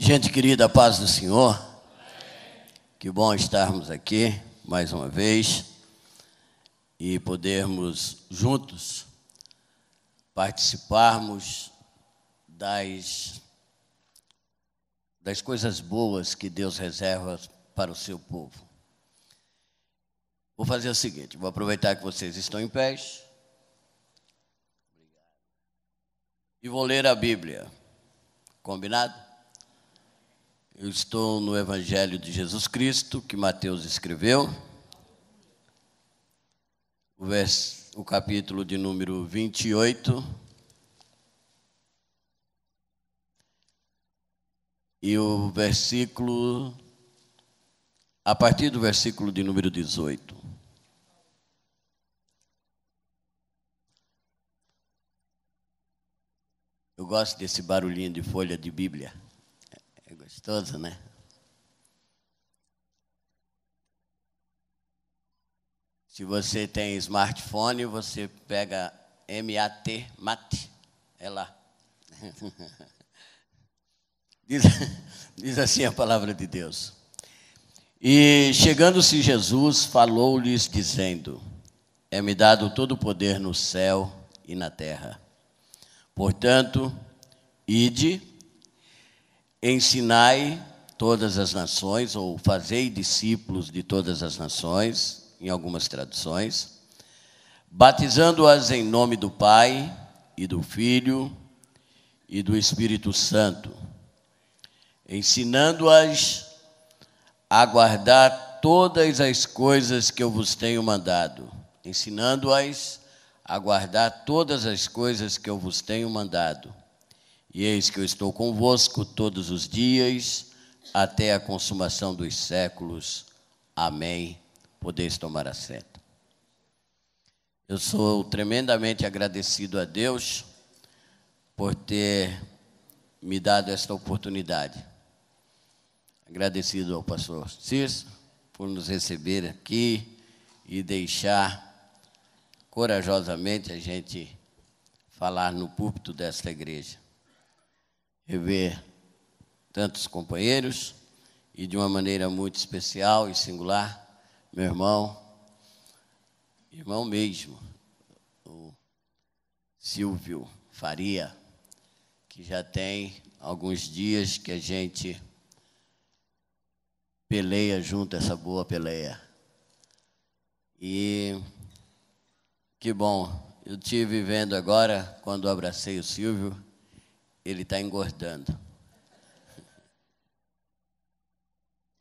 Gente querida, a paz do Senhor. Que bom estarmos aqui mais uma vez e podermos juntos participarmos das coisas boas que Deus reserva para o seu povo. Vou fazer o seguinte, vou aproveitar que vocês estão em pés e vou ler a Bíblia. Combinado? Eu estou no Evangelho de Jesus Cristo, que Mateus escreveu, o capítulo de número 28, e o versículo, a partir do versículo de número 18. Eu gosto desse barulhinho de folha de Bíblia. É gostoso, né? Se você tem smartphone, você pega MAT, é lá. Diz assim a palavra de Deus. E chegando-se Jesus, falou-lhes dizendo: É-me dado todo o poder no céu e na terra. Portanto, ide, ensinai todas as nações, ou fazei discípulos de todas as nações, em algumas traduções, batizando-as em nome do Pai, e do Filho, e do Espírito Santo, ensinando-as a guardar todas as coisas que eu vos tenho mandado, ensinando-as a guardar todas as coisas que eu vos tenho mandado. E eis que eu estou convosco todos os dias, até a consumação dos séculos. Amém. Podeis tomar assento. Eu sou tremendamente agradecido a Deus por ter me dado esta oportunidade. Agradecido ao pastor Cícero por nos receber aqui e deixar corajosamente a gente falar no púlpito desta igreja. Rever tantos companheiros e de uma maneira muito especial e singular, meu irmão mesmo, o Silvio Faria, que já tem alguns dias que a gente peleia junto, essa boa peleia. E que bom, eu estive vendo agora, quando abracei o Silvio, ele está engordando.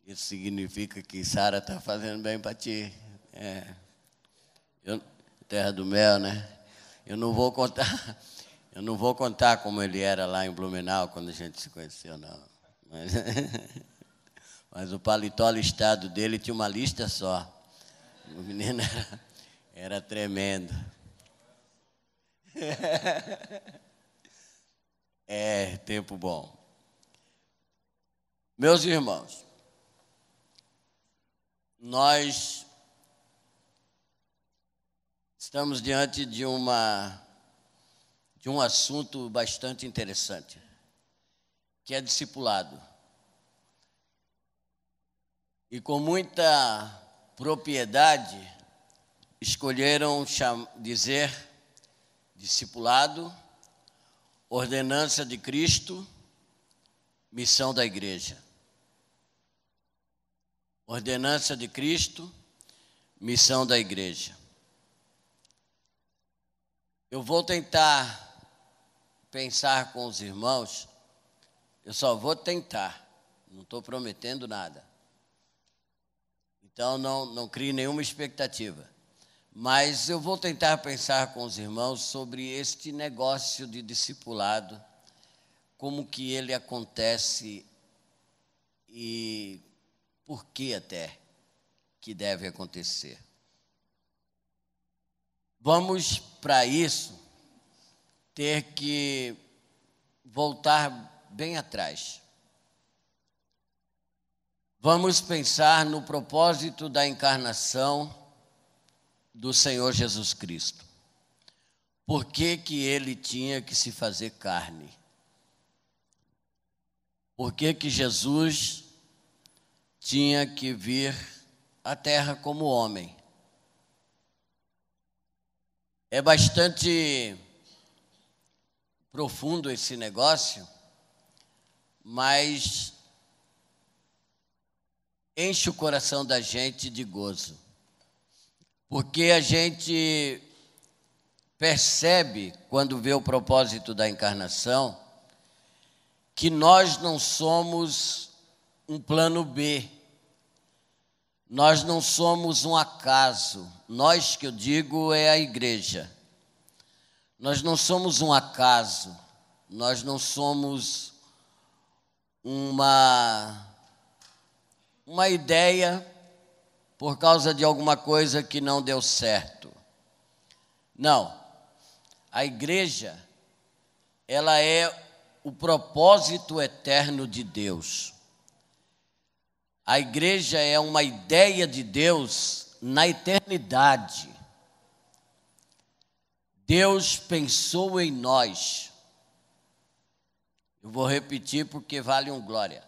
Isso significa que Sara está fazendo bem para ti. Terra do mel, né? Eu não vou contar como ele era lá em Blumenau, quando a gente se conheceu, não. Mas o paletó listado dele tinha uma lista só. O menino era tremendo. É, tempo bom. Meus irmãos, nós estamos diante de um assunto bastante interessante, que é discipulado. E com muita propriedade escolheram dizer discipulado, ordenança de Cristo, missão da igreja. Ordenança de Cristo, missão da igreja. Eu vou tentar pensar com os irmãos, eu só vou tentar, não estou prometendo nada. Então não crie nenhuma expectativa. Mas eu vou tentar pensar com os irmãos sobre este negócio de discipulado, como que ele acontece e por que até que deve acontecer. Vamos, para isso, ter que voltar bem atrás. Vamos pensar no propósito da encarnação do Senhor Jesus Cristo. Por que que ele tinha que se fazer carne? por que Jesus tinha que vir à Terra como homem. É bastante profundo esse negócio, mas enche o coração da gente de gozo, porque a gente percebe, quando vê o propósito da encarnação, que nós não somos um plano B, nós não somos um acaso. Nós, que eu digo, é a igreja. Nós não somos um acaso, nós não somos uma ideia por causa de alguma coisa que não deu certo. Não, a igreja, ela é o propósito eterno de Deus. A igreja é uma ideia de Deus na eternidade. Deus pensou em nós. Eu vou repetir porque vale um glória.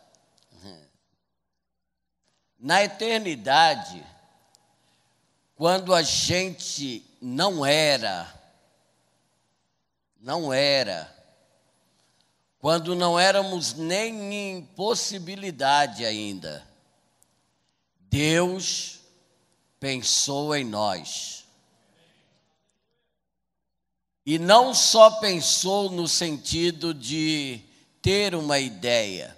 Na eternidade, quando a gente não era, quando não éramos nem em possibilidade ainda, Deus pensou em nós. E não só pensou no sentido de ter uma ideia.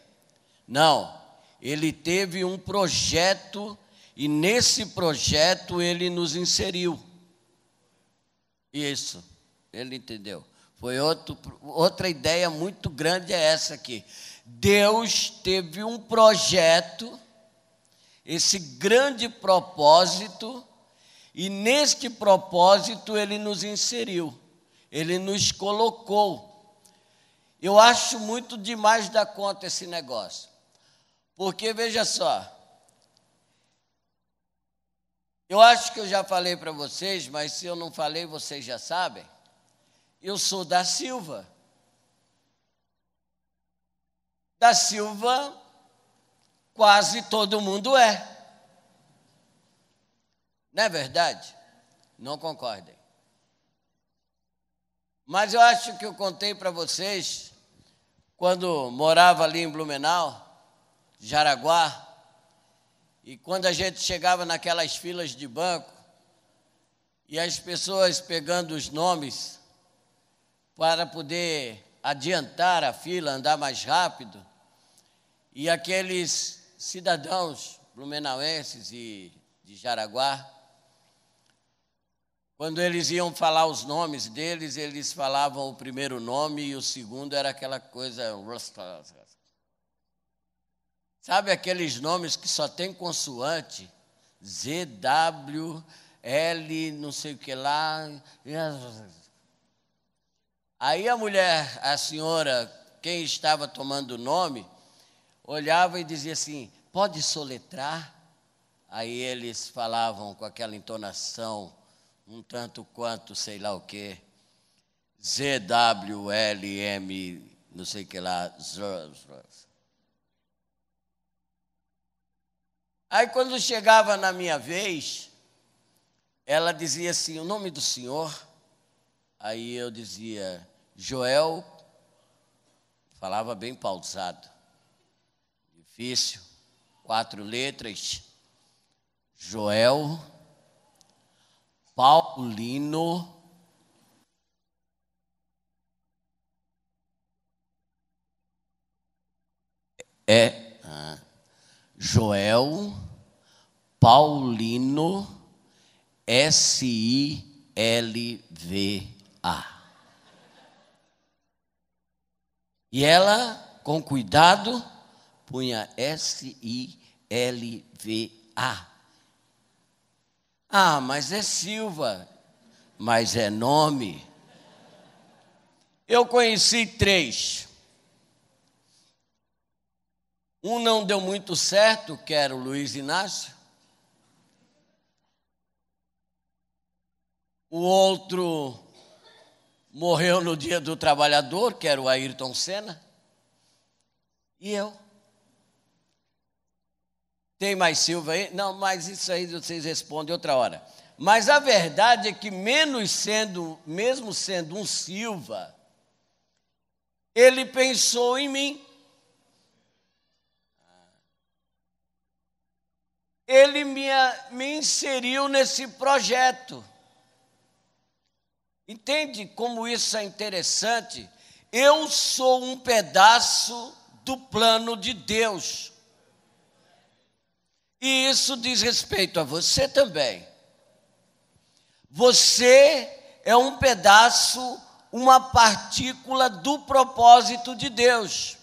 Não, ele teve um projeto e nesse projeto ele nos inseriu. Isso, ele entendeu. Foi outra ideia muito grande, é essa aqui. Deus teve um projeto, esse grande propósito, e neste propósito ele nos inseriu, ele nos colocou. Eu acho muito demais da conta esse negócio, porque veja só, eu acho que eu já falei para vocês, mas se eu não falei, vocês já sabem, eu sou da Silva. Da Silva, quase todo mundo é. Não é verdade? Não concordem. Mas eu acho que eu contei para vocês, quando morava ali em Blumenau, Jaraguá, e quando a gente chegava naquelas filas de banco, e as pessoas pegando os nomes para poder adiantar a fila, andar mais rápido, e aqueles cidadãos blumenauenses e de Jaraguá, quando eles iam falar os nomes deles, eles falavam o primeiro nome e o segundo era aquela coisa... Sabe aqueles nomes que só tem consoante? Z, W, L, não sei o que lá. Aí a mulher, a senhora, quem estava tomando o nome, olhava e dizia assim, pode soletrar? Aí eles falavam com aquela entonação, um tanto quanto, sei lá o quê, ZWLM, não sei o que lá. Aí quando chegava na minha vez, ela dizia assim, o nome do senhor? Aí eu dizia, Joel, falava bem pausado, difícil, 4 letras, Joel Paulino Joel Paulino Silva. E ela, com cuidado, punha Silva. Ah, mas é Silva, mas é nome. Eu conheci 3. Um não deu muito certo, que era o Luiz Inácio. O outro morreu no Dia do Trabalhador, que era o Ayrton Senna. E eu? Tem mais Silva aí? Não, mas isso aí vocês respondem outra hora. Mas a verdade é que mesmo sendo um Silva, ele pensou em mim. Ele me inseriu nesse projeto. Entende como isso é interessante? Eu sou um pedaço do plano de Deus. E isso diz respeito a você também. Você é um pedaço, uma partícula do propósito de Deus.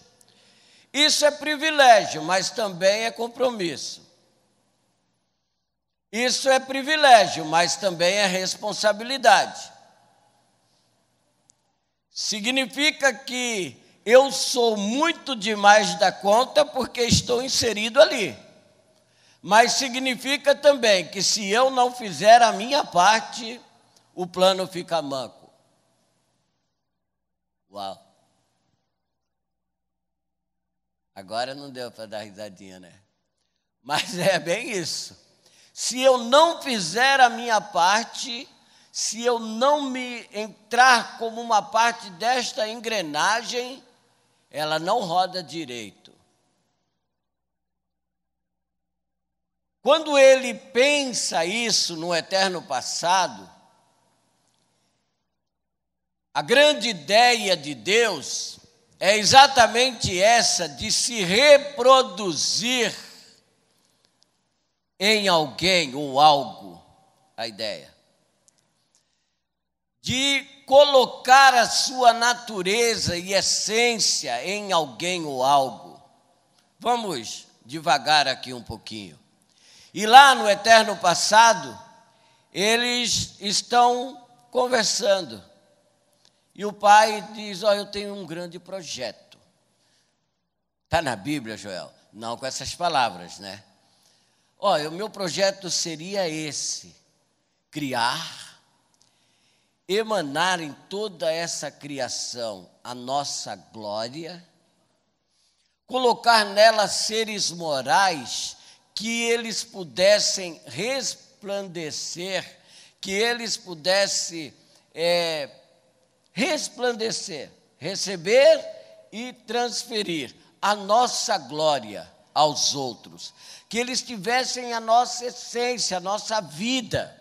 Isso é privilégio, mas também é compromisso. Isso é privilégio, mas também é responsabilidade. Significa que eu sou muito demais da conta porque estou inserido ali. Mas significa também que se eu não fizer a minha parte, o plano fica manco. Uau! Agora não deu para dar risadinha, né? Mas é bem isso. Se eu não fizer a minha parte, se eu não me entrar como uma parte desta engrenagem, ela não roda direito. Quando ele pensa isso no eterno passado, a grande ideia de Deus é exatamente essa, de se reproduzir em alguém ou algo, a ideia. De colocar a sua natureza e essência em alguém ou algo. Vamos devagar aqui um pouquinho. E lá no eterno passado, eles estão conversando. E o pai diz, eu tenho um grande projeto. Está na Bíblia, Joel? Não com essas palavras, né? O meu projeto seria esse, criar, emanar em toda essa criação a nossa glória, colocar nela seres morais que eles pudessem resplandecer, que eles pudessem resplandecer, receber e transferir a nossa glória aos outros, que eles tivessem a nossa essência, a nossa vida.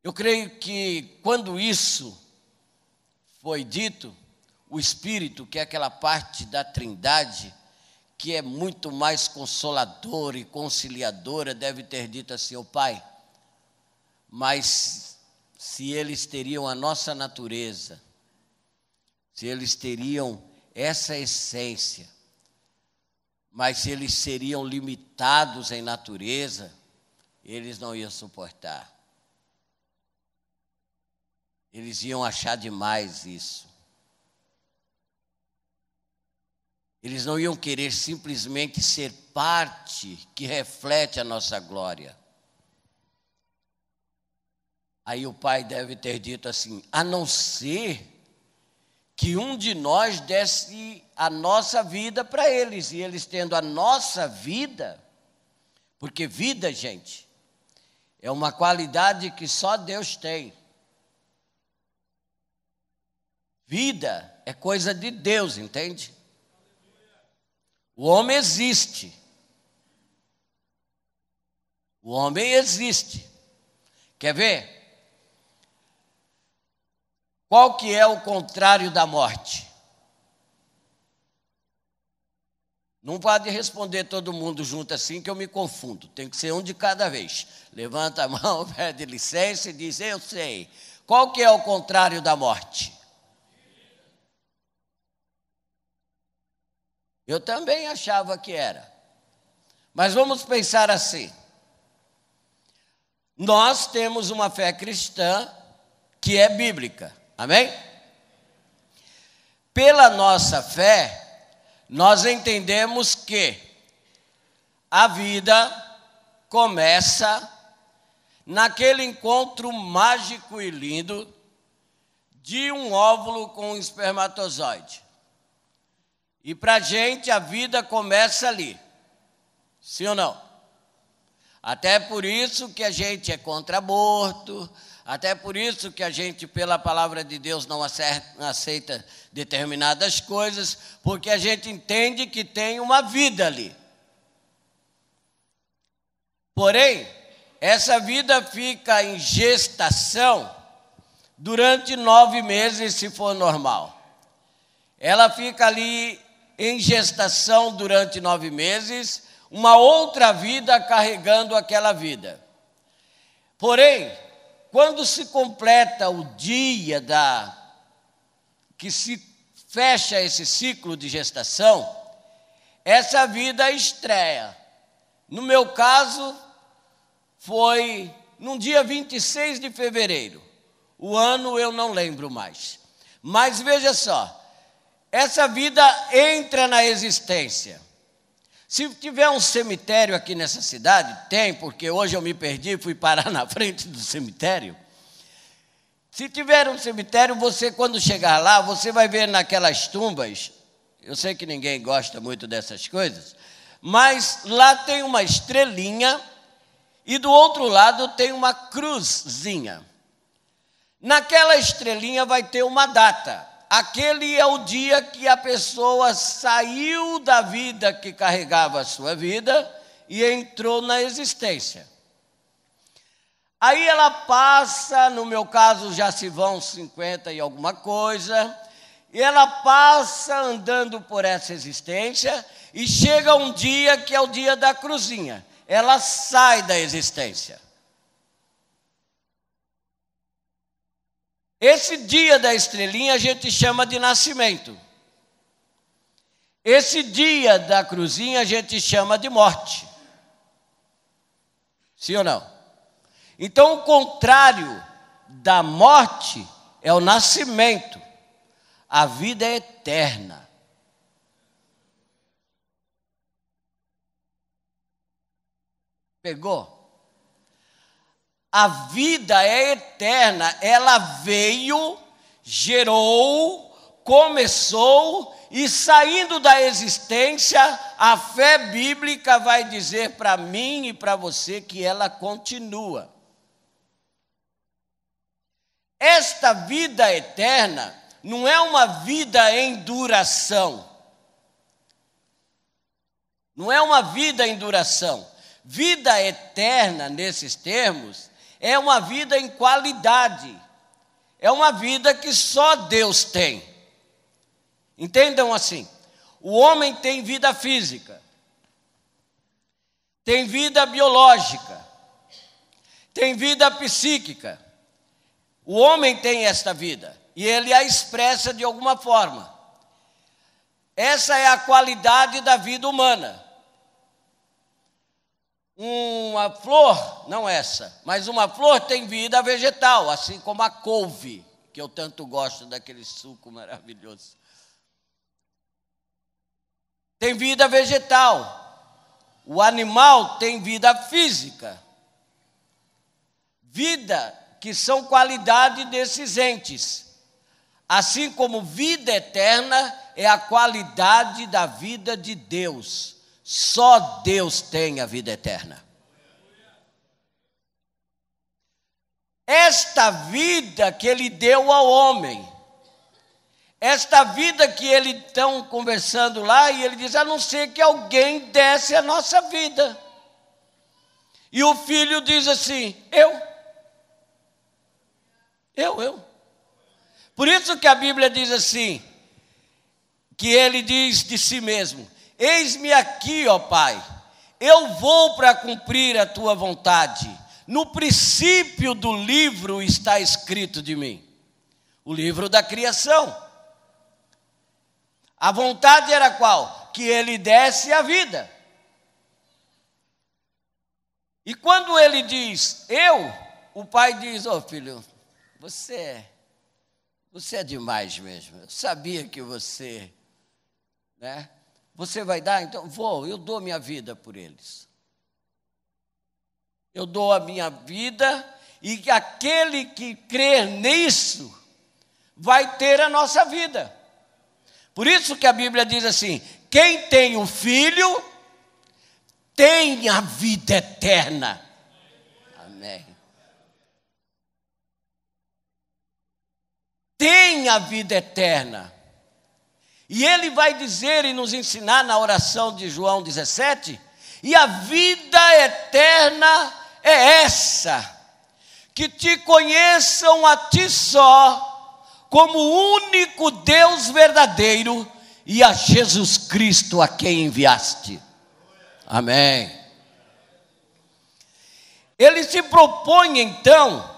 Eu creio que quando isso foi dito, o Espírito, que é aquela parte da Trindade, que é muito mais consoladora e conciliadora, deve ter dito assim, Pai, mas se eles teriam a nossa natureza, se eles teriam essa essência, mas se eles seriam limitados em natureza, eles não iam suportar. Eles iam achar demais isso. Eles não iam querer simplesmente ser parte que reflete a nossa glória. Aí o pai deve ter dito assim, a não ser que um de nós desse a nossa vida para eles, e eles tendo a nossa vida, porque vida, gente, é uma qualidade que só Deus tem. Vida é coisa de Deus, entende? O homem existe. O homem existe. Quer ver? Qual que é o contrário da morte? Não pode responder todo mundo junto assim que eu me confundo. Tem que ser um de cada vez. Levanta a mão, pede licença e diz, eu sei. Qual que é o contrário da morte? Eu também achava que era. Mas vamos pensar assim. Nós temos uma fé cristã que é bíblica. Amém? Pela nossa fé, nós entendemos que a vida começa naquele encontro mágico e lindo de um óvulo com um espermatozoide. E para a gente a vida começa ali. Sim ou não? Até por isso que a gente é contra aborto, até por isso que a gente, pela palavra de Deus, não aceita determinadas coisas, porque a gente entende que tem uma vida ali. Porém, essa vida fica em gestação durante 9 meses, se for normal. Ela fica ali em gestação durante 9 meses, uma outra vida carregando aquela vida. Porém, quando se completa o dia que se fecha esse ciclo de gestação, essa vida estreia. No meu caso, foi no dia 26 de fevereiro. O ano eu não lembro mais. Mas veja só, essa vida entra na existência. Se tiver um cemitério aqui nessa cidade, tem, porque hoje eu me perdi e fui parar na frente do cemitério. Se tiver um cemitério, você quando chegar lá, você vai ver naquelas tumbas, eu sei que ninguém gosta muito dessas coisas, mas lá tem uma estrelinha e do outro lado tem uma cruzinha. Naquela estrelinha vai ter uma data. Aquele é o dia que a pessoa saiu da vida que carregava a sua vida e entrou na existência. Aí ela passa, no meu caso já se vão 50 e alguma coisa, e ela passa andando por essa existência e chega um dia que é o dia da cruzinha. Ela sai da existência. Esse dia da estrelinha a gente chama de nascimento. Esse dia da cruzinha a gente chama de morte. Sim ou não? Então, o contrário da morte é o nascimento. A vida é eterna. Pegou? A vida é eterna, ela veio, gerou, começou e saindo da existência, a fé bíblica vai dizer para mim e para você que ela continua. Esta vida eterna não é uma vida em duração. Não é uma vida em duração. Vida eterna, nesses termos, é uma vida em qualidade. É uma vida que só Deus tem. Entendam assim, o homem tem vida física, tem vida biológica, tem vida psíquica. O homem tem esta vida e ele a expressa de alguma forma. Essa é a qualidade da vida humana. Uma flor, não essa, mas uma flor tem vida vegetal, assim como a couve, que eu tanto gosto daquele suco maravilhoso. Tem vida vegetal. O animal tem vida física. Vida que são qualidade desses entes. Assim como vida eterna é a qualidade da vida de Deus. Só Deus tem a vida eterna. Esta vida que Ele deu ao homem, esta vida que Ele estão conversando lá, e Ele diz, a não ser que alguém desse a nossa vida. E o filho diz assim, eu. Por isso que a Bíblia diz assim, que Ele diz de si mesmo, eis-me aqui, ó Pai, eu vou para cumprir a tua vontade. No princípio do livro está escrito de mim, o livro da criação. A vontade era qual? Que ele desse a vida. E quando ele diz, eu, o pai diz, ô filho, você é demais mesmo. Eu sabia que você, né? Você vai dar? Então, eu dou minha vida por eles. Eu dou a minha vida e que aquele que crer nisso vai ter a nossa vida. Por isso que a Bíblia diz assim: quem tem o Filho tem a vida eterna. Amém. Tem a vida eterna. E ele vai dizer e nos ensinar na oração de João 17, e a vida eterna é essa, que te conheçam a ti só, como o único Deus verdadeiro, e a Jesus Cristo a quem enviaste. Amém. Ele se propõe então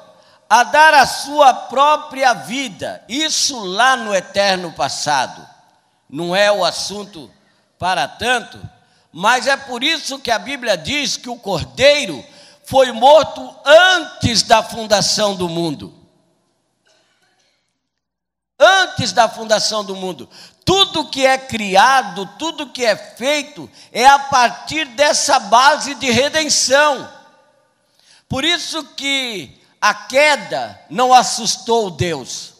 a dar a sua própria vida, isso lá no eterno passado. Não é o assunto para tanto, mas é por isso que a Bíblia diz que o Cordeiro foi morto antes da fundação do mundo. Antes da fundação do mundo. Tudo que é criado, tudo que é feito, é a partir dessa base de redenção. Por isso que a queda não assustou Deus.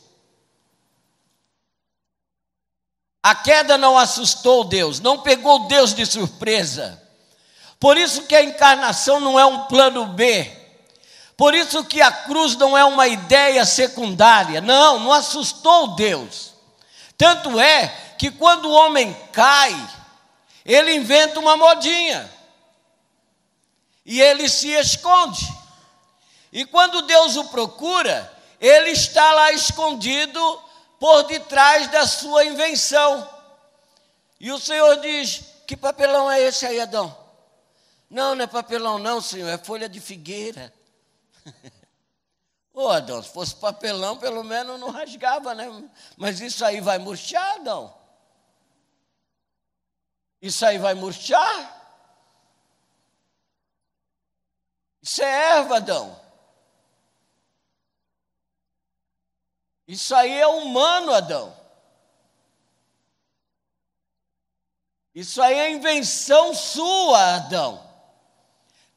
A queda não assustou Deus, não pegou Deus de surpresa. Por isso que a encarnação não é um plano B. Por isso que a cruz não é uma ideia secundária. Não assustou Deus. Tanto é que quando o homem cai, ele inventa uma modinha. E ele se esconde. E quando Deus o procura, ele está lá escondido por detrás da sua invenção. E o Senhor diz: que papelão é esse aí, Adão? Não é papelão não, Senhor, é folha de figueira. Ô, Adão, se fosse papelão, pelo menos não rasgava, né? Mas isso aí vai murchar, Adão? Isso aí vai murchar? Isso é erva, Adão. Isso aí é humano, Adão. Isso aí é invenção sua, Adão.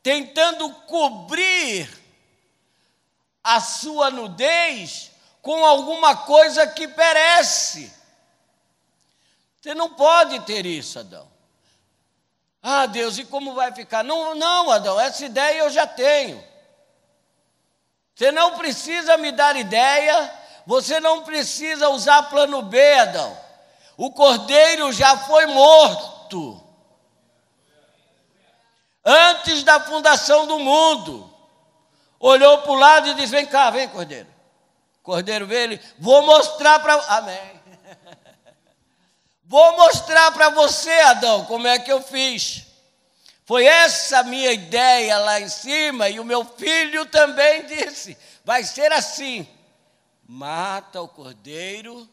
Tentando cobrir a sua nudez com alguma coisa que perece. Você não pode ter isso, Adão. Ah, Deus, e como vai ficar? Não, Adão, essa ideia eu já tenho. Você não precisa me dar ideia. Você não precisa usar plano B, Adão. O cordeiro já foi morto. Antes da fundação do mundo. Olhou para o lado e disse: vem cá, vem, cordeiro. Cordeiro veio, ele: vou mostrar para... Amém. Vou mostrar para você, Adão, como é que eu fiz. Foi essa a minha ideia lá em cima, e o meu filho também disse: vai ser assim. Mata o cordeiro,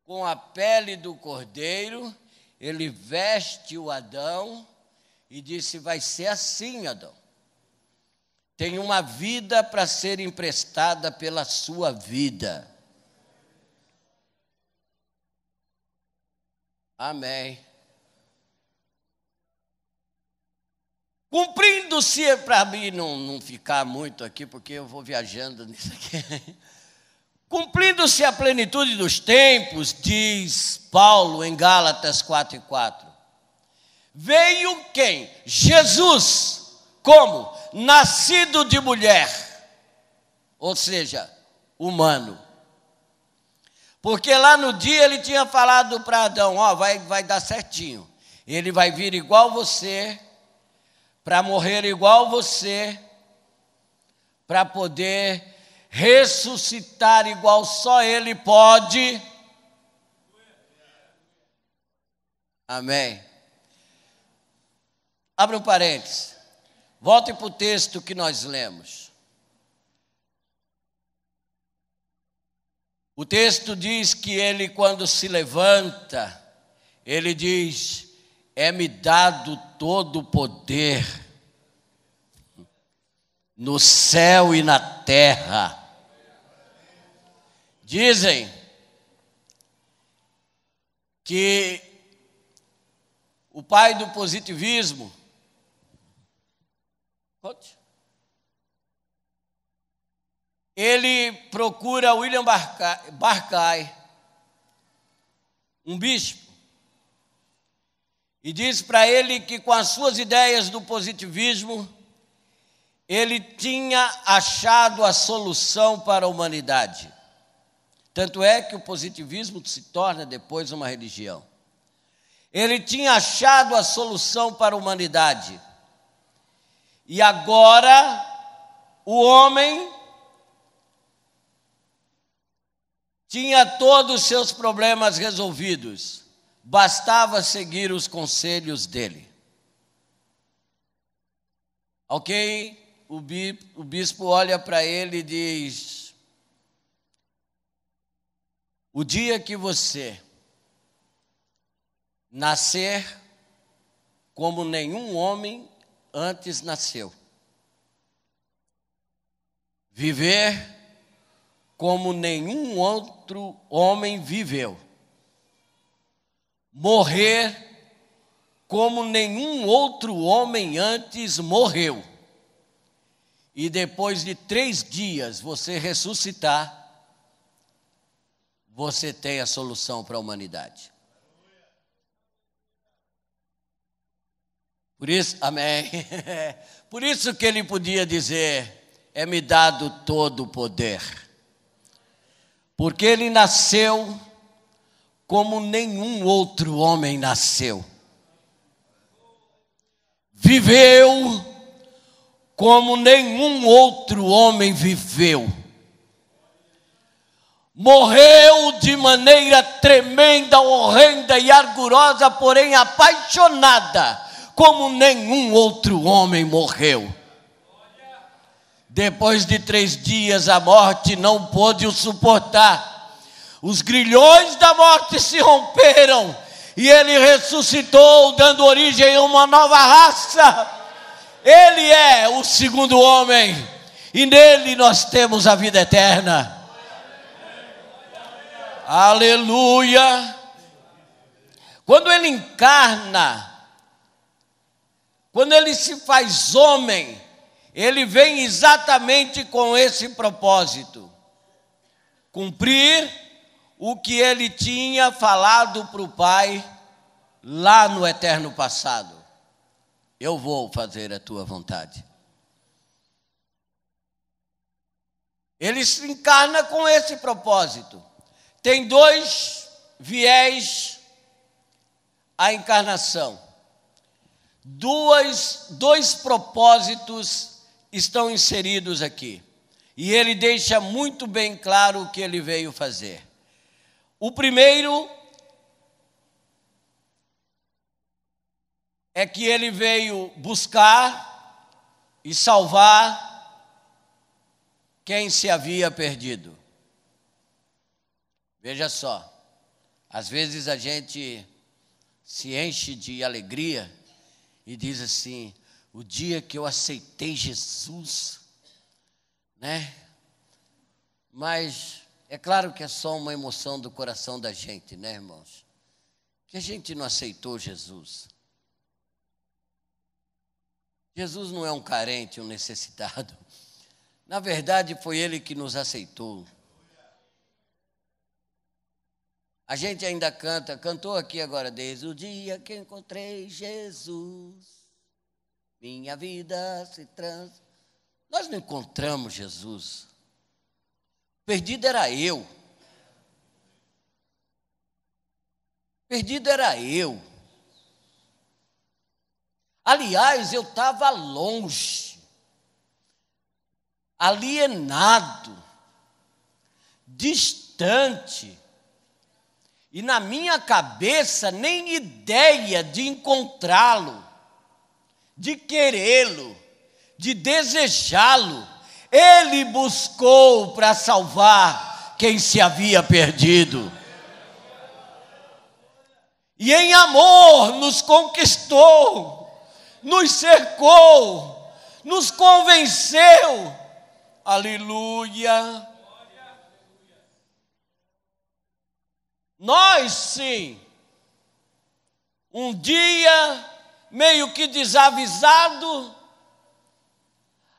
com a pele do cordeiro, ele veste o Adão e disse: vai ser assim, Adão. Tem uma vida para ser emprestada pela sua vida. Amém. Cumprindo-se, para mim não ficar muito aqui, porque eu vou viajando nisso aqui. Cumprindo-se a plenitude dos tempos, diz Paulo em Gálatas 4:4. Veio quem? Jesus, como? Nascido de mulher, ou seja, humano. Porque lá no dia ele tinha falado para Adão: ó, vai dar certinho. Ele vai vir igual você, para morrer igual você, para poder ressuscitar igual só Ele pode. Amém. Abre um parênteses. Volte para o texto que nós lemos. O texto diz que ele, quando se levanta, ele diz: é-me dado todo o poder no céu e na terra. Dizem que o pai do positivismo, ele procura William Barclay, um bispo, e disse para ele que com as suas ideias do positivismo, ele tinha achado a solução para a humanidade. Tanto é que o positivismo se torna depois uma religião. Ele tinha achado a solução para a humanidade. E agora, o homem tinha todos os seus problemas resolvidos. Bastava seguir os conselhos dele. Ok? O bispo olha para ele e diz: o dia que você nascer como nenhum homem antes nasceu, viver como nenhum outro homem viveu, morrer como nenhum outro homem antes morreu, e depois de 3 dias você ressuscitar, você tem a solução para a humanidade. Por isso, amém. Por isso que ele podia dizer: é-me dado todo o poder. Porque ele nasceu como nenhum outro homem nasceu. Viveu como nenhum outro homem viveu. Morreu de maneira tremenda, horrenda e argurosa, porém apaixonada, como nenhum outro homem morreu. Depois de 3 dias, a morte não pôde o suportar. Os grilhões da morte se romperam e ele ressuscitou, dando origem a uma nova raça. Ele é o segundo homem e nele nós temos a vida eterna. Aleluia! Quando ele encarna, quando ele se faz homem, ele vem exatamente com esse propósito: cumprir o que ele tinha falado para o Pai lá no eterno passado. Eu vou fazer a tua vontade. Ele se encarna com esse propósito. Tem 2 viés à encarnação. 2 propósitos estão inseridos aqui. E ele deixa muito bem claro o que ele veio fazer. O primeiro é que ele veio buscar e salvar quem se havia perdido. Veja só, às vezes a gente se enche de alegria e diz assim: o dia que eu aceitei Jesus, né? Mas é claro que é só uma emoção do coração da gente, né, irmãos? Que a gente não aceitou Jesus. Jesus não é um carente, um necessitado. Na verdade, foi Ele que nos aceitou. A gente ainda cantou aqui agora: desde o dia que encontrei Jesus, minha vida se transformou. Nós não encontramos Jesus. Perdido era eu. Perdido era eu. Aliás, eu estava longe, alienado, distante. E na minha cabeça nem ideia de encontrá-lo, de querê-lo, de desejá-lo. Ele buscou para salvar quem se havia perdido. E em amor nos conquistou, nos cercou, nos convenceu. Aleluia. Nós sim, um dia meio que desavisado,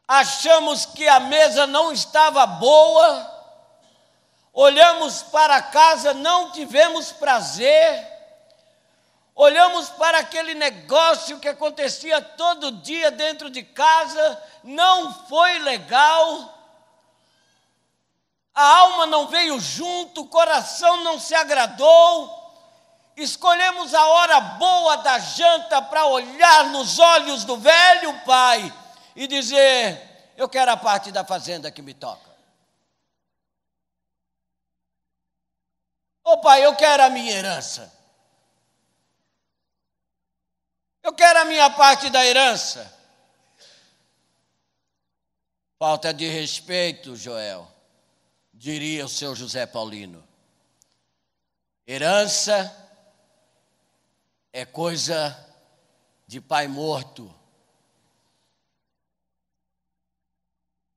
achamos que a mesa não estava boa, Olhamos para casa, não tivemos prazer. Olhamos para aquele negócio que acontecia todo dia dentro de casa, não foi legal. A alma não veio junto, o coração não se agradou. Escolhemos a hora boa da janta para olhar nos olhos do velho pai e dizer: eu quero a parte da fazenda que me toca. Ô pai, eu quero a minha herança. Eu quero a minha parte da herança. Falta de respeito, Joel, diria o seu José Paulino. Herança é coisa de pai morto.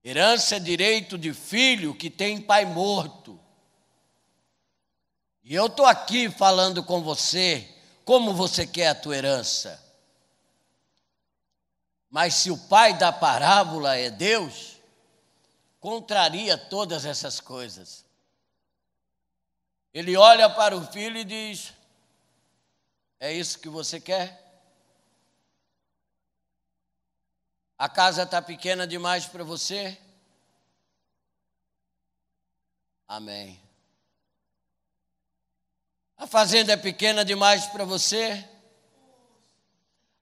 Herança é direito de filho que tem pai morto. E eu estou aqui falando com você como você quer a tua herança. Mas se o pai da parábola é Deus, contraria todas essas coisas. Ele olha para o filho e diz: é isso que você quer? A casa está pequena demais para você? Amém. A fazenda é pequena demais para você?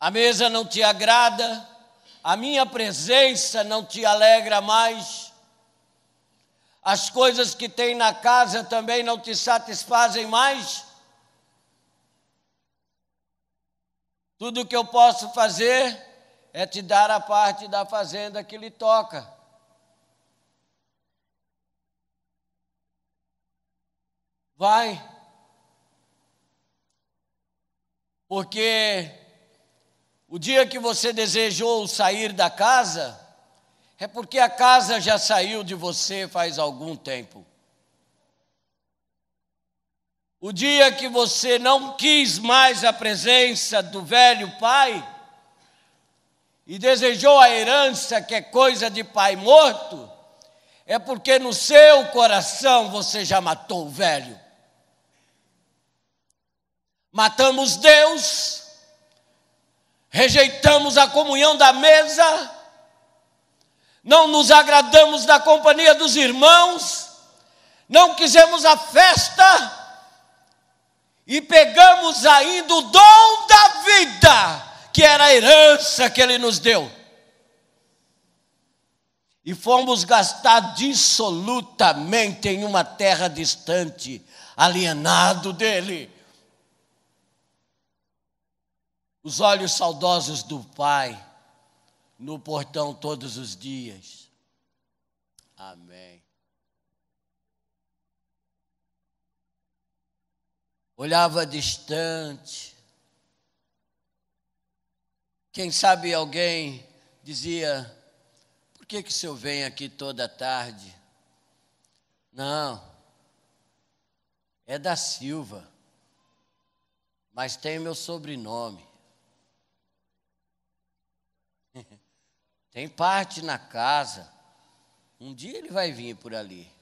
A mesa não te agrada? A minha presença não te alegra mais? As coisas que tem na casa também não te satisfazem mais? Tudo que eu posso fazer é te dar a parte da fazenda que lhe toca. Vai. Porque o dia que você desejou sair da casa, é porque a casa já saiu de você faz algum tempo. O dia que você não quis mais a presença do velho pai e desejou a herança, que é coisa de pai morto, é porque no seu coração você já matou o velho. Matamos Deus, rejeitamos a comunhão da mesa, não nos agradamos da companhia dos irmãos, não quisemos a festa e pegamos ainda o dom da vida, que era a herança que Ele nos deu. E fomos gastar dissolutamente em uma terra distante, alienado dEle. Os olhos saudosos do Pai no portão todos os dias. Amém. Olhava distante. Quem sabe alguém dizia: por que o senhor vem aqui toda tarde? Não, é da Silva, mas tem meu sobrenome. Tem parte na casa. Um dia ele vai vir por ali.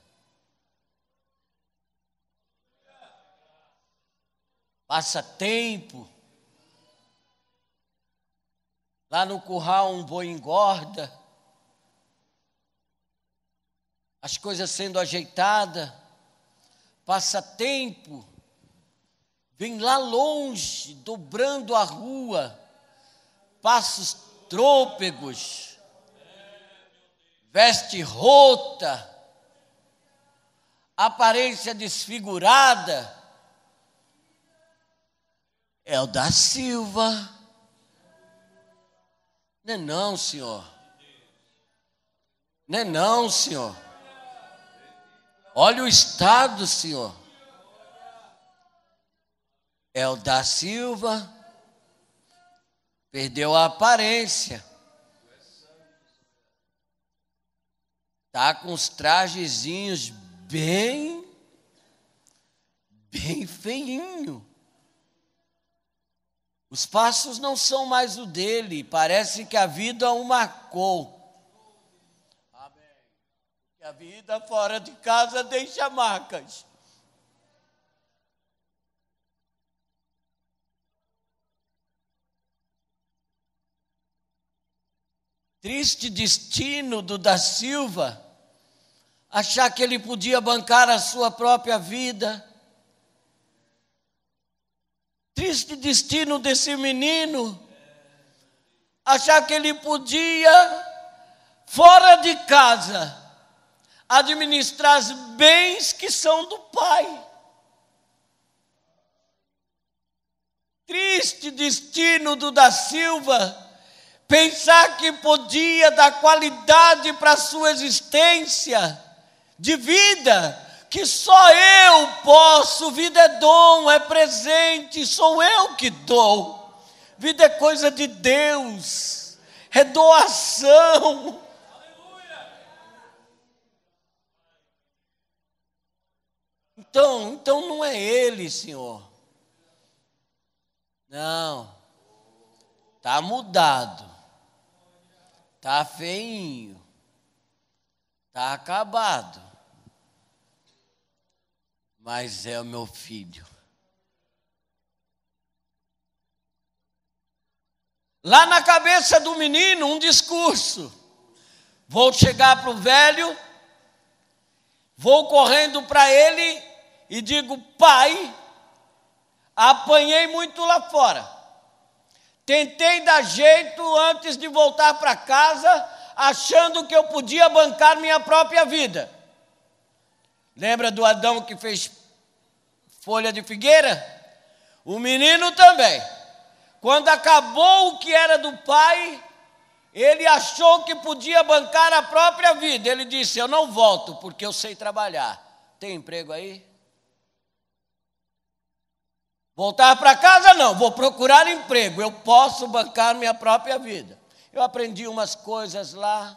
Passa tempo. Lá no curral um boi engorda. As coisas sendo ajeitadas. Passa tempo. Vem lá longe, dobrando a rua. Passos trôpegos. Veste rota, aparência desfigurada, é o da Silva. Não é não, senhor. Não é não, senhor. Olha o estado, senhor. É o da Silva. Perdeu a aparência. Está com os trajezinhos bem feinho. Os passos não são mais o dele, parece que a vida o marcou. Que a vida fora de casa deixa marcas. Triste destino do da Silva, achar que ele podia bancar a sua própria vida. Triste destino desse menino, achar que ele podia, fora de casa, administrar os bens que são do pai. Triste destino do da Silva, pensar que podia dar qualidade para a sua existência de vida, que só eu posso, vida é dom, é presente, sou eu que dou. Vida é coisa de Deus, é doação. Então não é ele, Senhor. Não, está mudado. Está feinho, está acabado, mas é o meu filho. Lá na cabeça do menino, um discurso. Vou chegar para o velho, vou correndo para ele e digo: pai, apanhei muito lá fora. Tentei dar jeito antes de voltar para casa, achando que eu podia bancar minha própria vida. Lembra do Adão que fez folha de figueira? O menino também. Quando acabou o que era do pai, ele achou que podia bancar a própria vida. Ele disse: eu não volto porque eu sei trabalhar. Tem emprego aí? Voltar para casa não, vou procurar emprego, eu posso bancar minha própria vida. Eu aprendi umas coisas lá.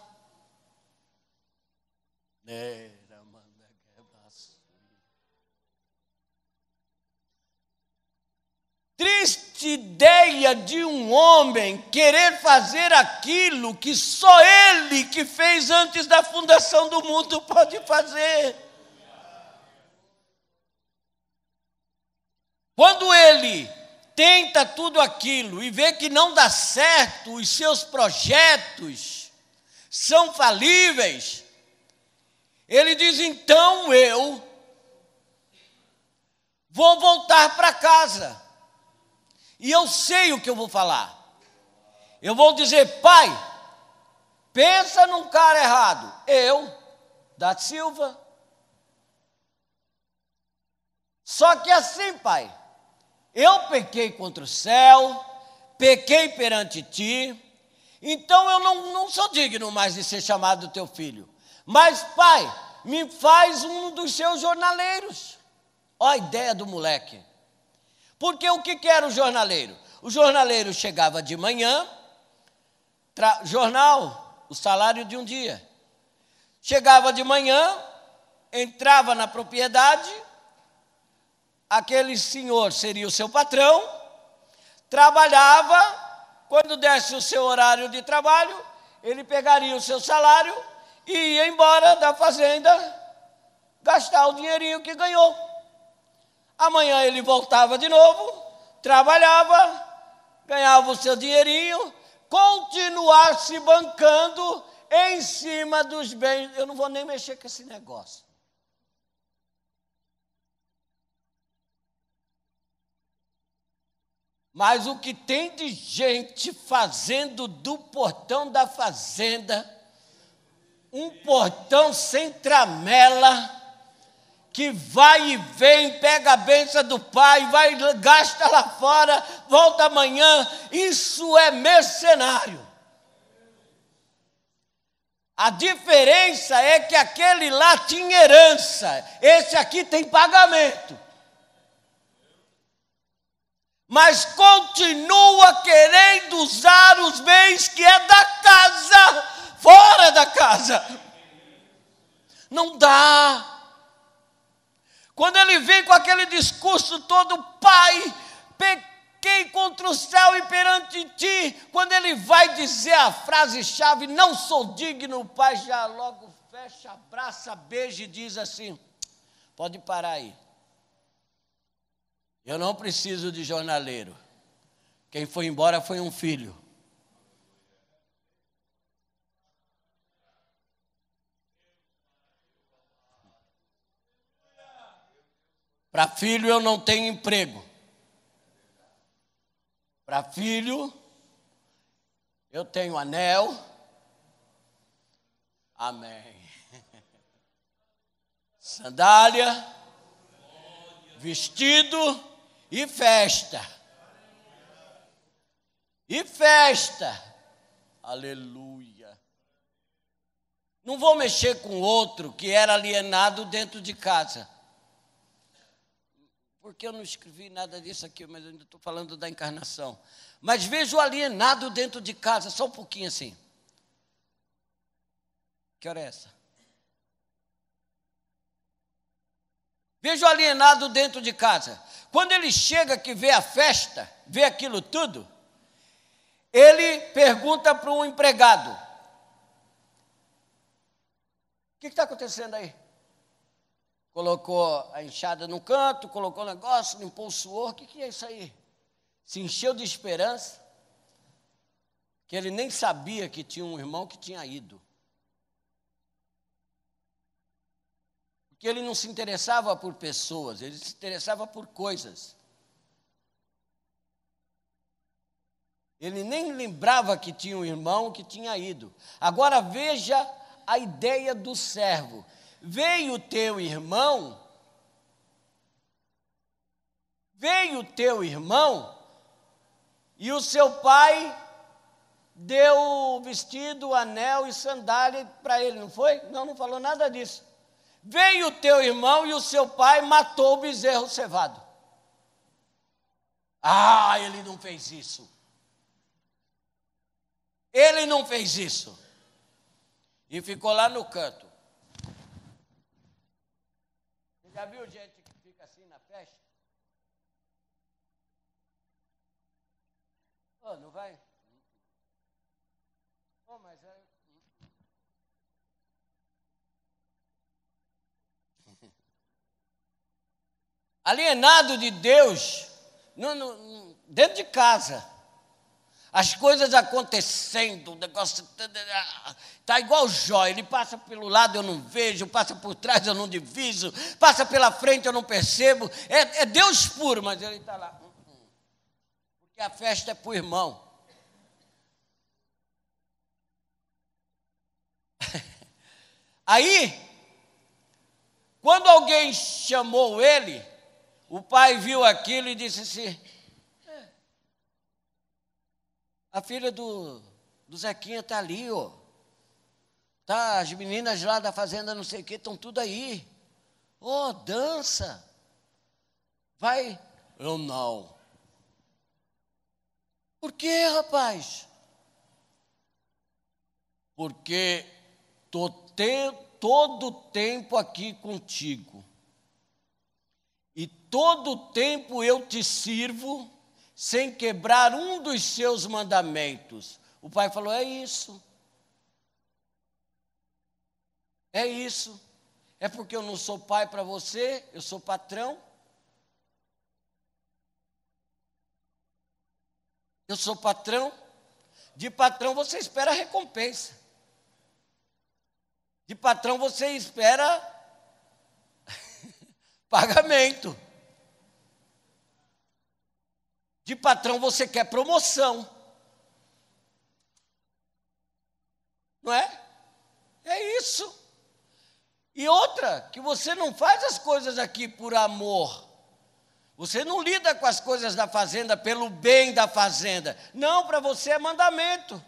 Triste ideia de um homem querer fazer aquilo que só ele que fez antes da fundação do mundo pode fazer. Quando ele tenta tudo aquilo e vê que não dá certo, os seus projetos são falíveis, ele diz: então eu vou voltar para casa. E eu sei o que eu vou falar. Eu vou dizer: pai, pensa num cara errado. Eu, da Silva. Só que assim, pai, eu pequei contra o céu, pequei perante ti, então eu não sou digno mais de ser chamado teu filho. Mas, pai, me faz um dos seus jornaleiros. Olha a ideia do moleque. Porque o que era o jornaleiro? O jornaleiro chegava de manhã, jornal, o salário de um dia. Chegava de manhã, entrava na propriedade, aquele senhor seria o seu patrão, trabalhava, quando desse o seu horário de trabalho, ele pegaria o seu salário e ia embora da fazenda gastar o dinheirinho que ganhou. Amanhã ele voltava de novo, trabalhava, ganhava o seu dinheirinho, continuar se bancando em cima dos bens. Eu não vou nem mexer com esse negócio. Mas o que tem de gente fazendo do portão da fazenda um portão sem tramela, que vai e vem, pega a bênção do pai, vai, gasta lá fora, volta amanhã, isso é mercenário. A diferença é que aquele lá tinha herança, esse aqui tem pagamento. Mas continua querendo usar os bens que é da casa, fora da casa. Não dá. Quando ele vem com aquele discurso todo, pai, pequei contra o céu e perante ti. Quando ele vai dizer a frase-chave, não sou digno, o pai já logo fecha, abraça, beija e diz assim: pode parar aí. Eu não preciso de jornaleiro. Quem foi embora foi um filho. Para filho eu não tenho emprego. Para filho eu tenho anel. Amém. Sandália, vestido e festa. E festa. Aleluia. Não vou mexer com outro que era alienado dentro de casa. Porque eu não escrevi nada disso aqui, mas eu ainda estou falando da encarnação. Mas vejo o alienado dentro de casa, só um pouquinho assim. Que hora é essa? Vejo o alienado dentro de casa. Quando ele chega que vê a festa, vê aquilo tudo, ele pergunta para um empregado: o que está acontecendo aí? Colocou a enxada no canto, colocou o negócio, limpou o suor. O que é isso aí? Se encheu de esperança, que ele nem sabia que tinha um irmão que tinha ido. Porque ele não se interessava por pessoas, ele se interessava por coisas. Ele nem lembrava que tinha um irmão que tinha ido. Agora veja a ideia do servo. Veio teu irmão, e o seu pai deu o vestido, o anel e sandália para ele, não foi? Não, não falou nada disso. Veio teu irmão e o seu pai matou o bezerro cevado. Ah, ele não fez isso. Ele não fez isso. E ficou lá no canto. Já viu gente que fica assim na festa? Oh, não vai? Oh, mas é... Alienado de Deus, dentro de casa. As coisas acontecendo, o negócio está igual o Jó, ele passa pelo lado eu não vejo, passa por trás eu não diviso, passa pela frente eu não percebo, é Deus puro, mas ele está lá. Porque a festa é para o irmão. Aí, quando alguém chamou ele, o pai viu aquilo e disse assim: a filha do Zequinha está ali, ó. Tá, as meninas lá da fazenda não sei o que, estão tudo aí. Oh, dança. Vai. Eu não. Por quê, rapaz? Porque estou todo o tempo aqui contigo. E todo o tempo eu te sirvo sem quebrar um dos seus mandamentos. O pai falou: é isso. É isso. É porque eu não sou pai para você, eu sou patrão. Eu sou patrão. De patrão você espera recompensa. De patrão você espera pagamento. De patrão você quer promoção. Não é? É isso. E outra, que você não faz as coisas aqui por amor. Você não lida com as coisas da fazenda pelo bem da fazenda. Não, para você é mandamento.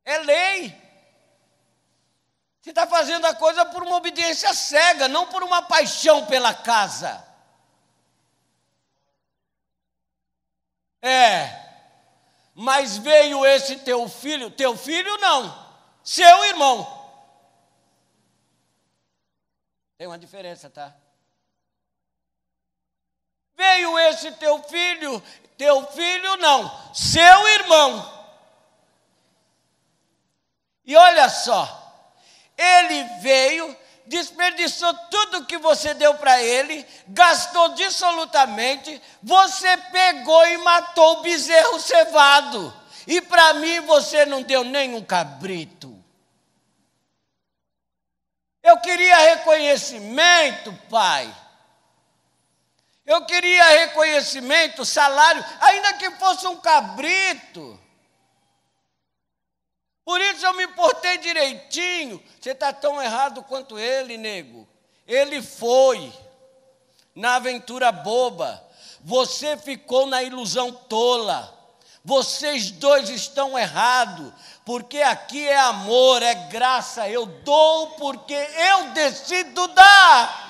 É lei. Você está fazendo a coisa por uma obediência cega, não por uma paixão pela casa. Mas veio esse teu filho não, seu irmão. Tem uma diferença, tá? veio esse teu filho não, seu irmão. E olha só, ele veio, desperdiçou tudo que você deu para ele, gastou dissolutamente, você pegou e matou o bezerro cevado. E para mim você não deu nem um cabrito. Eu queria reconhecimento, pai. Eu queria reconhecimento, salário, ainda que fosse um cabrito. Por isso eu me portei direitinho. Você está tão errado quanto ele, nego. Ele foi na aventura boba. Você ficou na ilusão tola. Vocês dois estão errados. Porque aqui é amor, é graça. Eu dou porque eu decido dar.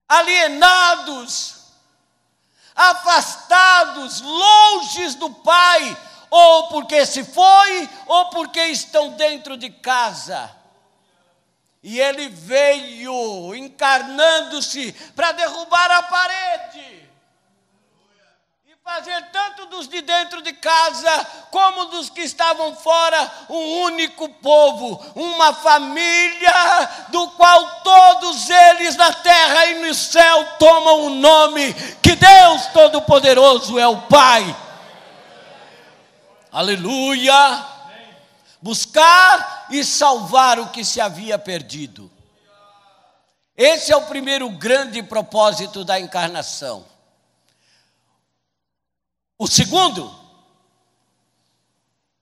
Alienados, afastados, longe do Pai, ou porque se foi, ou porque estão dentro de casa. E ele veio encarnando-se para derrubar a parede. E fazer tanto dos de dentro de casa, como dos que estavam fora, um único povo, uma família, do qual todos eles na terra e no céu tomam o nome, que Deus Todo-Poderoso é o Pai. Aleluia! Buscar e salvar o que se havia perdido. Esse é o primeiro grande propósito da encarnação. O segundo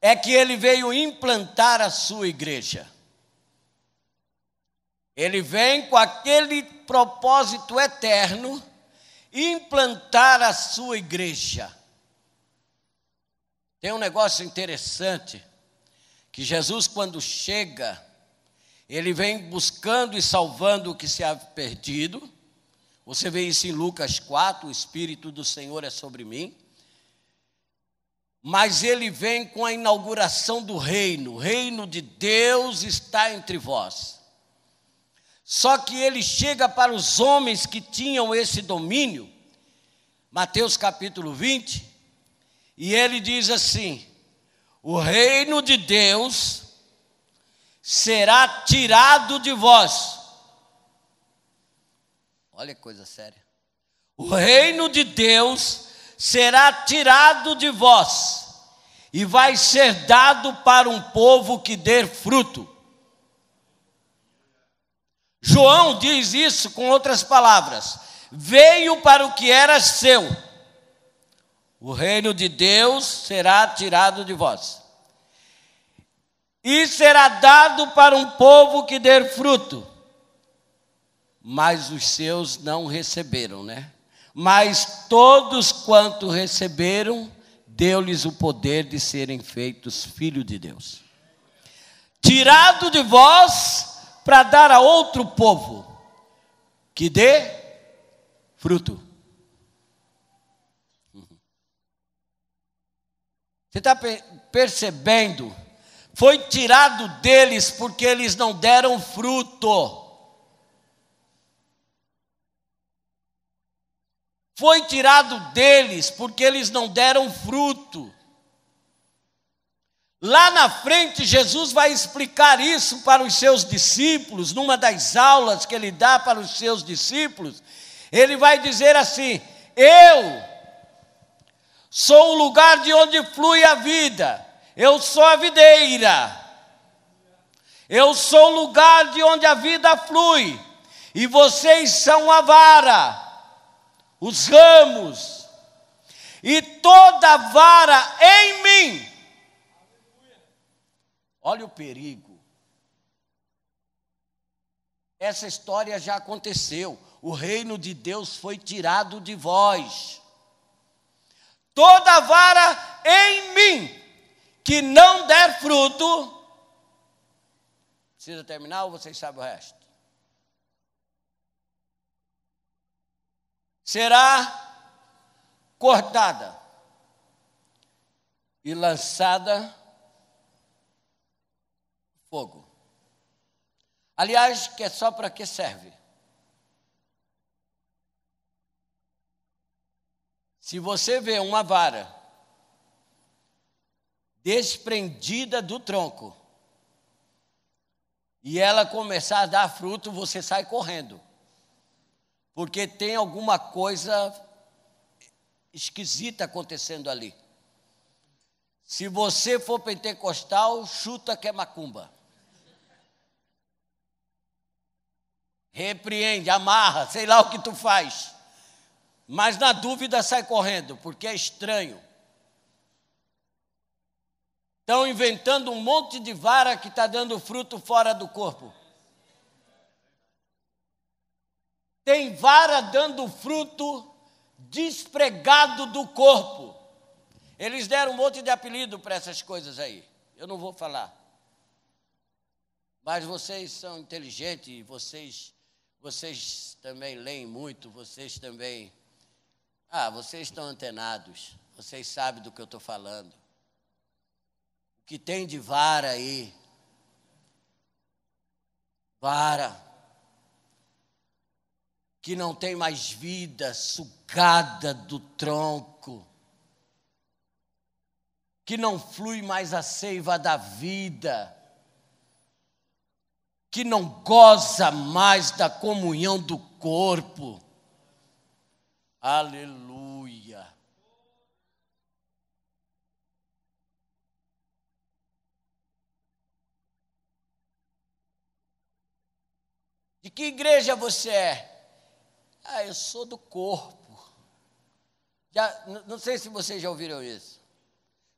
é que ele veio implantar a sua igreja. Ele vem com aquele propósito eterno, implantar a sua igreja. Tem um negócio interessante, que Jesus, quando chega, ele vem buscando e salvando o que se havia perdido. Você vê isso em Lucas 4, o Espírito do Senhor é sobre mim. Mas ele vem com a inauguração do reino. O reino de Deus está entre vós. Só que ele chega para os homens que tinham esse domínio, Mateus capítulo 20, e ele diz assim: o reino de Deus será tirado de vós. Olha que coisa séria. O reino de Deus será tirado de vós e vai ser dado para um povo que dê fruto. João diz isso com outras palavras: veio para o que era seu. O reino de Deus será tirado de vós e será dado para um povo que dê fruto. Mas os seus não receberam, né? Mas todos quanto receberam, deu-lhes o poder de serem feitos filhos de Deus. Tirado de vós para dar a outro povo que dê fruto. Você está percebendo? Foi tirado deles porque eles não deram fruto. Foi tirado deles porque eles não deram fruto. Lá na frente, Jesus vai explicar isso para os seus discípulos, numa das aulas que ele dá para os seus discípulos. Ele vai dizer assim: eu sou o lugar de onde flui a vida, eu sou a videira, eu sou o lugar de onde a vida flui, e vocês são a vara, os ramos, e toda vara em mim. Olha o perigo. Essa história já aconteceu. O reino de Deus foi tirado de vós. Toda vara em mim que não der fruto. Precisa terminar ou vocês sabem o resto? Será cortada e lançada fogo. Aliás, que é só para que serve? Se você vê uma vara desprendida do tronco e ela começar a dar fruto, você sai correndo, porque tem alguma coisa esquisita acontecendo ali. Se você for pentecostal, chuta que é macumba. Repreende, amarra, sei lá o que tu faz. Mas na dúvida sai correndo, porque é estranho. Estão inventando um monte de vara que está dando fruto fora do corpo. Tem vara dando fruto despregado do corpo. Eles deram um monte de apelido para essas coisas aí. Eu não vou falar. Mas vocês são inteligentes, vocês também leem muito, vocês também... vocês estão antenados, vocês sabem do que eu estou falando. O que tem de vara aí? Vara que não tem mais vida, sugada do tronco, que não flui mais a seiva da vida, que não goza mais da comunhão do corpo. Aleluia. De que igreja você é? Eu sou do corpo. Não sei se vocês já ouviram isso.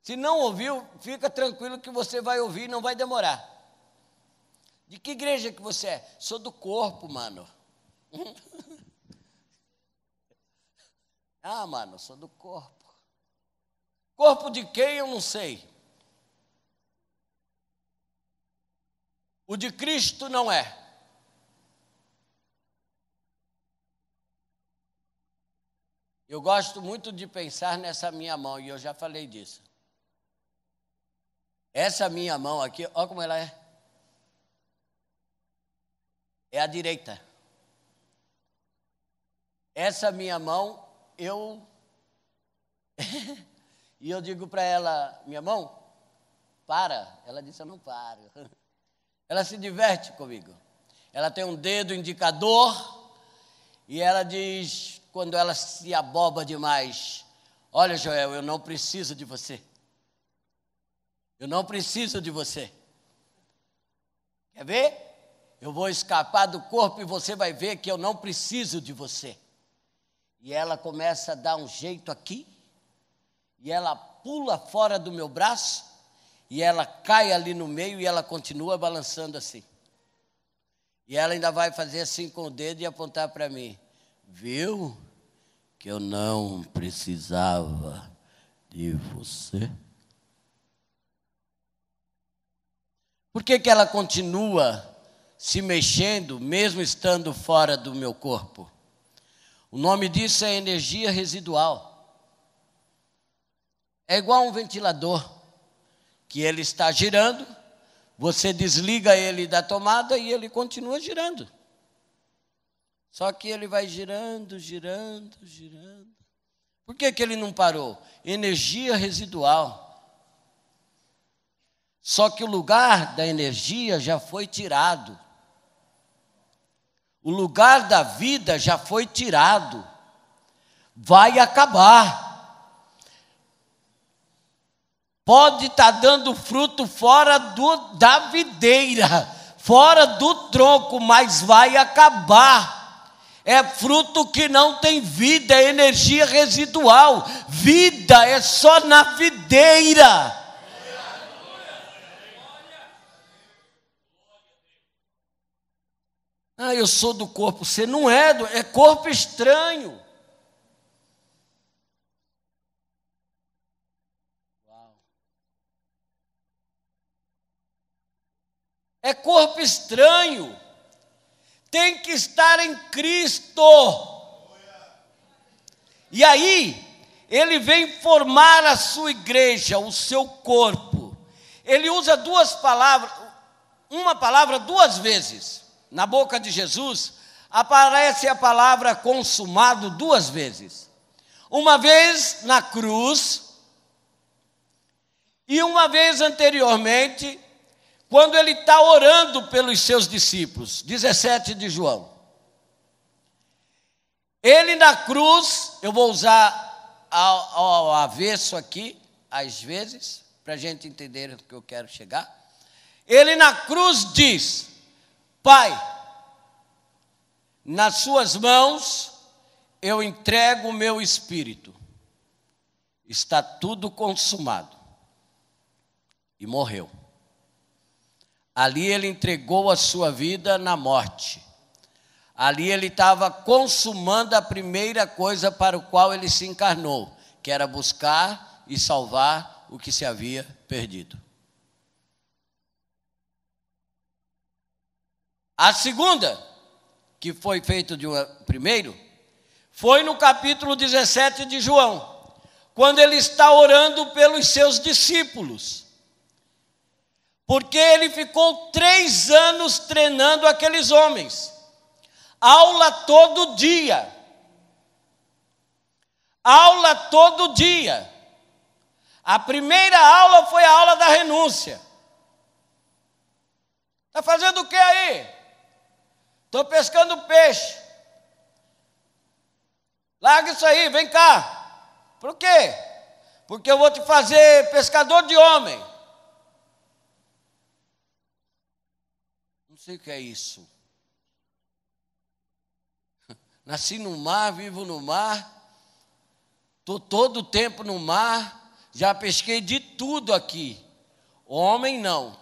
Se não ouviu, fica tranquilo que você vai ouvir, não vai demorar. De que igreja que você é? Sou do corpo, mano. Mano, sou do corpo. Corpo de quem eu não sei. O de Cristo não é. Eu gosto muito de pensar nessa minha mão, e eu já falei disso. Essa minha mão aqui, olha como ela é. É a direita. Essa minha mão, e eu digo para ela, minha mão, para. Ela disse, eu não paro. Ela se diverte comigo. Ela tem um dedo indicador e ela diz, quando ela se aboba demais, olha, Joel, eu não preciso de você. Eu não preciso de você. Quer ver? Eu vou escapar do corpo e você vai ver que eu não preciso de você. E ela começa a dar um jeito aqui, e ela pula fora do meu braço, e ela cai ali no meio e ela continua balançando assim. E ela ainda vai fazer assim com o dedo e apontar para mim. Viu que eu não precisava de você? Por que ela continua se mexendo, mesmo estando fora do meu corpo? O nome disso é energia residual. É igual um ventilador, que ele está girando, você desliga ele da tomada e ele continua girando. Só que ele vai girando, girando, girando. Por que ele não parou? Energia residual. Só que o lugar da energia já foi tirado. O lugar da vida já foi tirado. Vai acabar. Pode estar dando fruto fora da videira, fora do tronco, mas vai acabar. É fruto que não tem vida, é energia residual. Vida é só na videira. Eu sou do corpo. Você não é, é corpo estranho. Uau. É corpo estranho. Tem que estar em Cristo. E aí, ele vem formar a sua igreja, o seu corpo. Ele usa duas palavras, uma palavra duas vezes. Na boca de Jesus, aparece a palavra consumado duas vezes. uma vez na cruz e uma vez anteriormente, quando ele está orando pelos seus discípulos, 17 de João. Ele na cruz, eu vou usar ao avesso aqui, às vezes, para a gente entender o que eu quero chegar. Ele na cruz diz: Pai, nas suas mãos eu entrego o meu espírito. Está tudo consumado. E morreu. Ali ele entregou a sua vida na morte. Ali ele estava consumando a primeira coisa para o qual ele se encarnou, que era buscar e salvar o que se havia perdido. A segunda, que foi feita primeiro, foi no capítulo 17 de João, quando ele está orando pelos seus discípulos. Porque ele ficou 3 anos treinando aqueles homens. Aula todo dia. Aula todo dia. A primeira aula foi a aula da renúncia. Está fazendo o que aí? Estou pescando peixe. Larga isso aí, vem cá. Por quê? Porque eu vou te fazer pescador de homem. Não sei o que é isso. Nasci no mar, vivo no mar. Estou todo o tempo no mar. Já pesquei de tudo aqui. Homem não.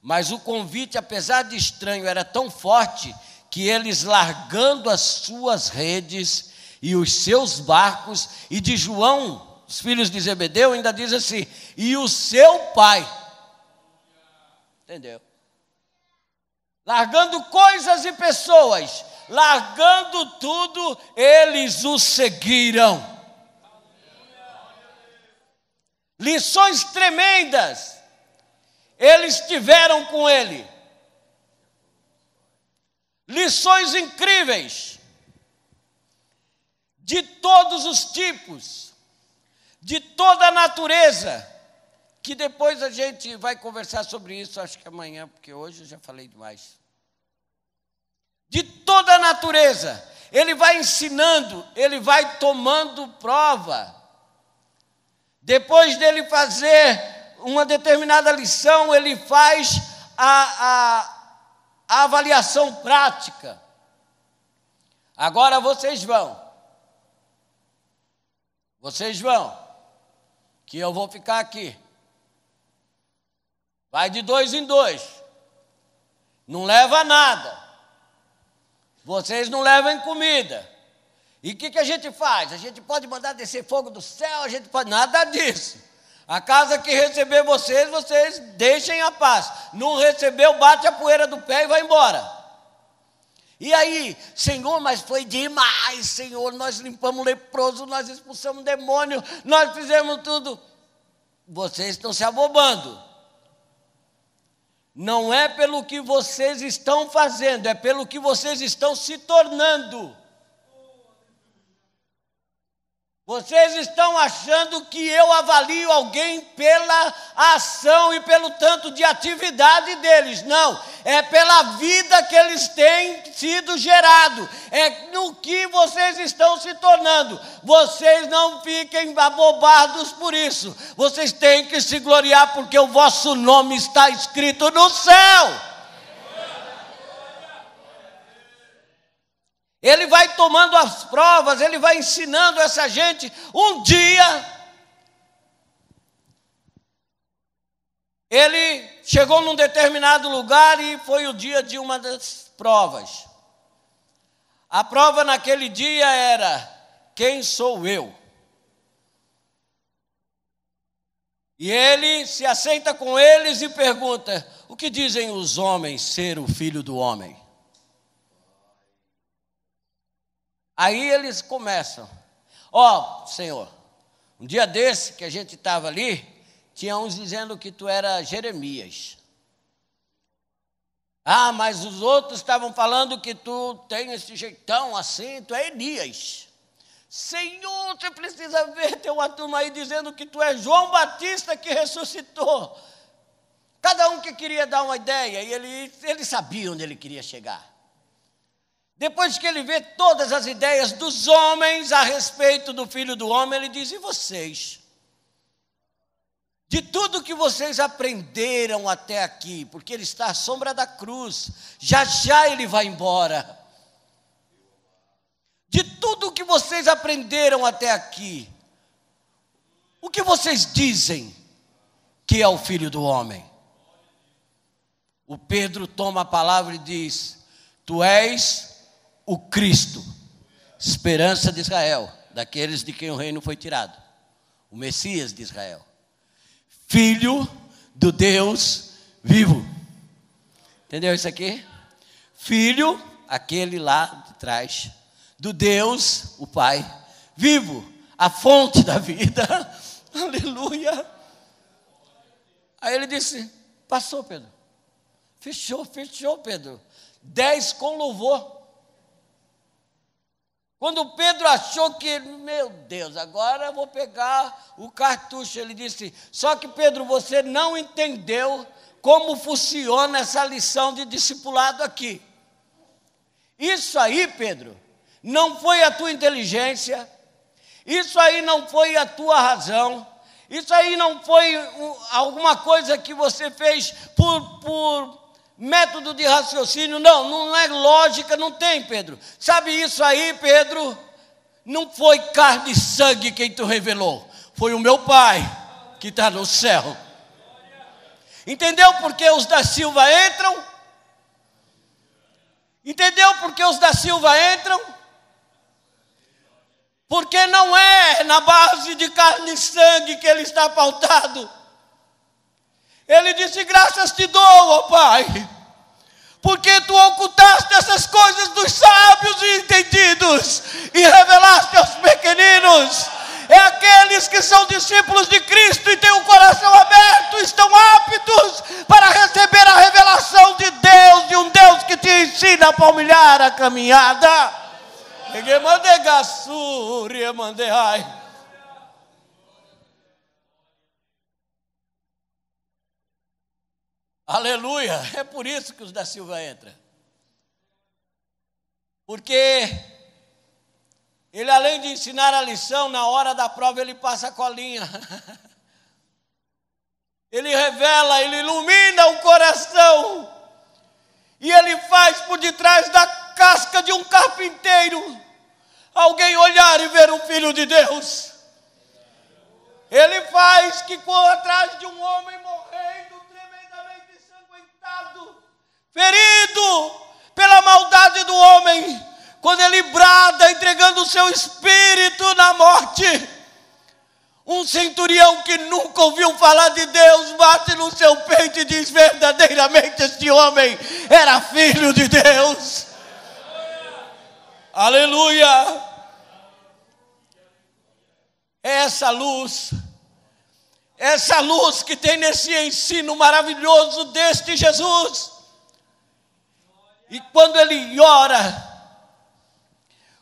Mas o convite, apesar de estranho, era tão forte que eles, largando as suas redes e os seus barcos, e de João, os filhos de Zebedeu, ainda diz assim, e o seu pai. Entendeu? Largando coisas e pessoas, largando tudo, eles o seguiram. Lições tremendas eles tiveram com ele. Lições incríveis, de todos os tipos, de toda a natureza, que depois a gente vai conversar sobre isso, acho que amanhã, porque hoje eu já falei demais. De toda a natureza, ele vai ensinando, ele vai tomando prova. Depois dele fazer uma determinada lição, ele faz a avaliação prática. Agora vocês vão, que eu vou ficar aqui. Vai de 2 em 2, não leva nada, vocês não levam comida. E o que a gente faz? A gente pode mandar descer fogo do céu, a gente pode, nada disso. A casa que receber vocês, vocês deixem a paz. Não recebeu, bate a poeira do pé e vai embora. E aí, Senhor, mas foi demais, Senhor, nós limpamos leproso, nós expulsamos demônio, nós fizemos tudo. Vocês estão se abobando. Não é pelo que vocês estão fazendo, é pelo que vocês estão se tornando. Vocês estão achando que eu avalio alguém pela ação e pelo tanto de atividade deles. Não, é pela vida que eles têm sido gerado. É no que vocês estão se tornando. Vocês não fiquem abobados por isso. Vocês têm que se gloriar porque o vosso nome está escrito no céu. Ele vai tomando as provas, ele vai ensinando essa gente. Um dia, ele chegou num determinado lugar e foi o dia de uma das provas. A prova naquele dia era: quem sou eu? E ele se assenta com eles e pergunta: o que dizem os homens ser o filho do homem? Aí eles começam: ó, Senhor, um dia desse que a gente estava ali, tinha uns dizendo que tu era Jeremias. Ah, mas os outros estavam falando que tu tem esse jeitão assim, tu é Elias. Senhor, você precisa ver, tem uma turma aí dizendo que tu é João Batista que ressuscitou. Cada um que queria dar uma ideia, e ele sabia onde ele queria chegar. Depois que ele vê todas as ideias dos homens a respeito do Filho do Homem, ele diz: e vocês? De tudo que vocês aprenderam até aqui, porque ele está à sombra da cruz, já já ele vai embora. De tudo que vocês aprenderam até aqui, o que vocês dizem que é o Filho do Homem? O Pedro toma a palavra e diz: tu és o Cristo, esperança de Israel, daqueles de quem o reino foi tirado, o Messias de Israel, Filho do Deus vivo. Entendeu isso aqui? Filho, aquele lá de trás, do Deus, o Pai, vivo, a fonte da vida. Aleluia. Aí ele disse: passou, Pedro. Fechou, Pedro. 10 com louvor. Quando Pedro achou que, meu Deus, agora eu vou pegar o cartucho, ele disse: só que, Pedro, você não entendeu como funciona essa lição de discipulado aqui. Isso aí, Pedro, não foi a tua inteligência, isso aí não foi a tua razão, isso aí não foi alguma coisa que você fez por método de raciocínio, não é lógica, não tem, Pedro. Sabe isso aí, Pedro? Não foi carne e sangue quem tu revelou, foi o meu Pai que está no céu. Entendeu por que os da Silva entram? Entendeu por que os da Silva entram? Porque não é na base de carne e sangue que ele está pautado. Ele disse: graças te dou, ó Pai, porque tu ocultaste essas coisas dos sábios e entendidos e revelaste aos pequeninos. É aqueles que são discípulos de Cristo e têm o coração aberto, estão aptos para receber a revelação de Deus, de um Deus que te ensina a palmilhar a caminhada. Aleluia, é por isso que os da Silva entram. Porque ele, além de ensinar a lição, na hora da prova ele passa a colinha. Ele revela, ele ilumina o coração. E ele faz por detrás da casca de um carpinteiro alguém olhar e ver o Filho de Deus. Ele faz que atrás de um homem morrendo, tremendamente ensanguentado, ferido pela maldade do homem, quando ele brada, entregando o seu espírito na morte, um centurião que nunca ouviu falar de Deus bate no seu peito e diz: verdadeiramente este homem era filho de Deus. Aleluia. Essa luz que tem nesse ensino maravilhoso deste Jesus. E quando ele ora,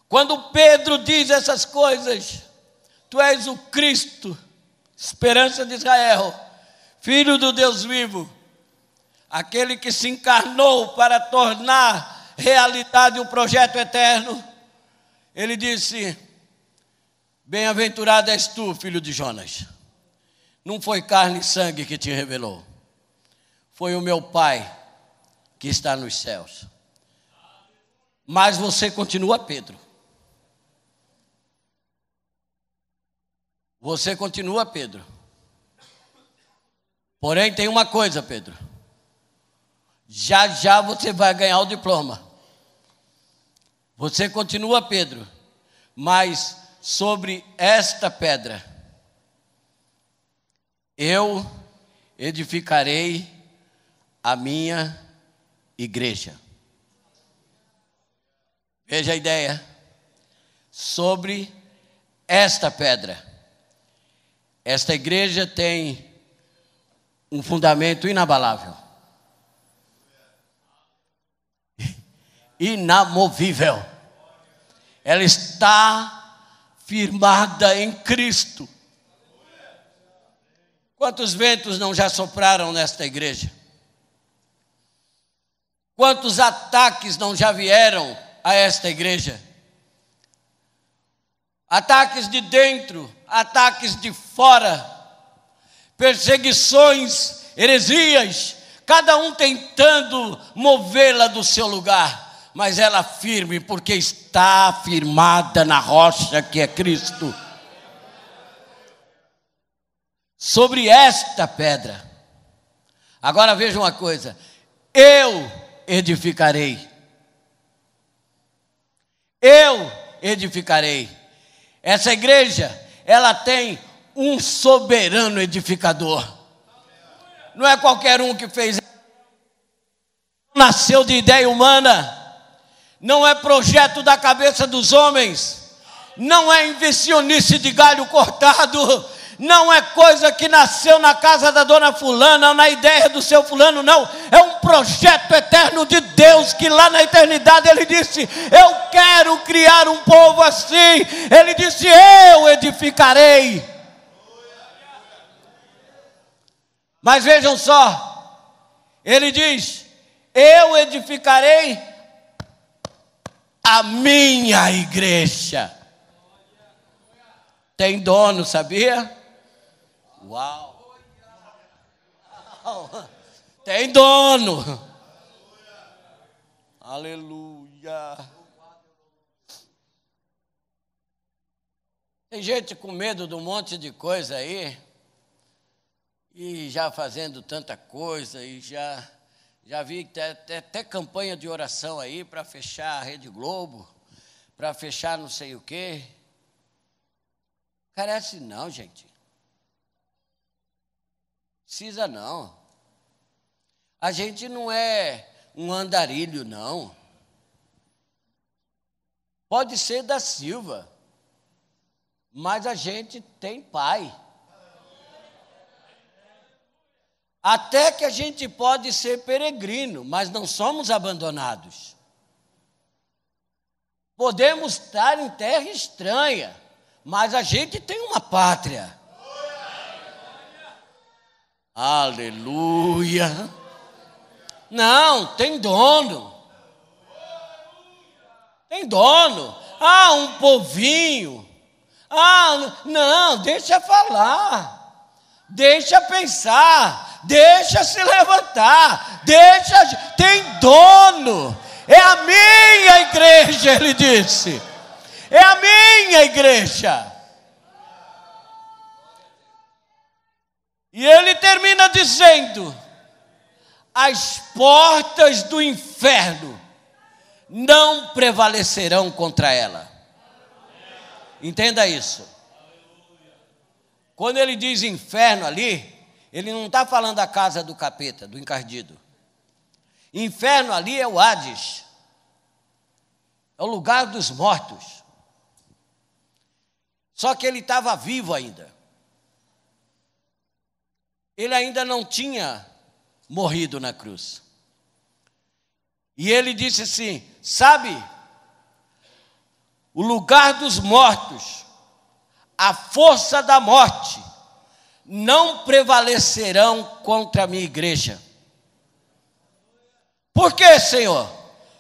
quando Pedro diz essas coisas: tu és o Cristo, esperança de Israel, Filho do Deus vivo, aquele que se encarnou para tornar realidade o projeto eterno, ele disse: bem-aventurado és tu, filho de Jonas. Não foi carne e sangue que te revelou, foi o meu Pai que está nos céus. Mas você continua Pedro. Você continua Pedro. Porém tem uma coisa, Pedro. Já já você vai ganhar o diploma. Você continua Pedro. Mas sobre esta pedra eu edificarei a minha igreja. Veja a ideia. Sobre esta pedra. Esta igreja tem um fundamento inabalável, inamovível. Ela está firmada em Cristo. Quantos ventos não já sopraram nesta igreja? Quantos ataques não já vieram a esta igreja? Ataques de dentro, ataques de fora, perseguições, heresias, cada um tentando movê-la do seu lugar, mas ela firme, porque está firmada na rocha que é Cristo. Sobre esta pedra, agora veja uma coisa, eu edificarei. Eu edificarei. Essa igreja, ela tem um soberano edificador. Não é qualquer um que fez. Nasceu de ideia humana. Não é projeto da cabeça dos homens. Não é invencionice de galho cortado. Não é coisa que nasceu na casa da dona fulana, ou na ideia do seu fulano, não. É um projeto eterno de Deus, que lá na eternidade Ele disse, eu quero criar um povo assim. Ele disse, eu edificarei. Mas vejam só, Ele diz, eu edificarei a minha igreja. Tem dono, sabia? Uau! Tem dono. Aleluia. Tem gente com medo de um monte de coisa aí, e já fazendo tanta coisa, e já vi até campanha de oração aí para fechar a Rede Globo, para fechar não sei o quê. Carece não, gente. Precisa não. A gente não é um andarilho, não. Pode ser da Silva, mas a gente tem pai. Até que a gente pode ser peregrino, mas não somos abandonados. Podemos estar em terra estranha, mas a gente tem uma pátria. Aleluia. Não, tem dono. Tem dono. Ah, um povinho. Ah, não, deixa falar. Deixa pensar. Deixa se levantar. Tem dono. É a minha igreja, ele disse. É a minha igreja. E ele termina dizendo, as portas do inferno não prevalecerão contra ela. Entenda isso. Quando ele diz inferno ali, ele não está falando da casa do capeta, do encardido. Inferno ali é o Hades. É o lugar dos mortos. Só que ele estava vivo ainda. Ele ainda não tinha morrido na cruz. E ele disse assim, sabe, o lugar dos mortos, a força da morte, não prevalecerão contra a minha igreja. Por quê, Senhor?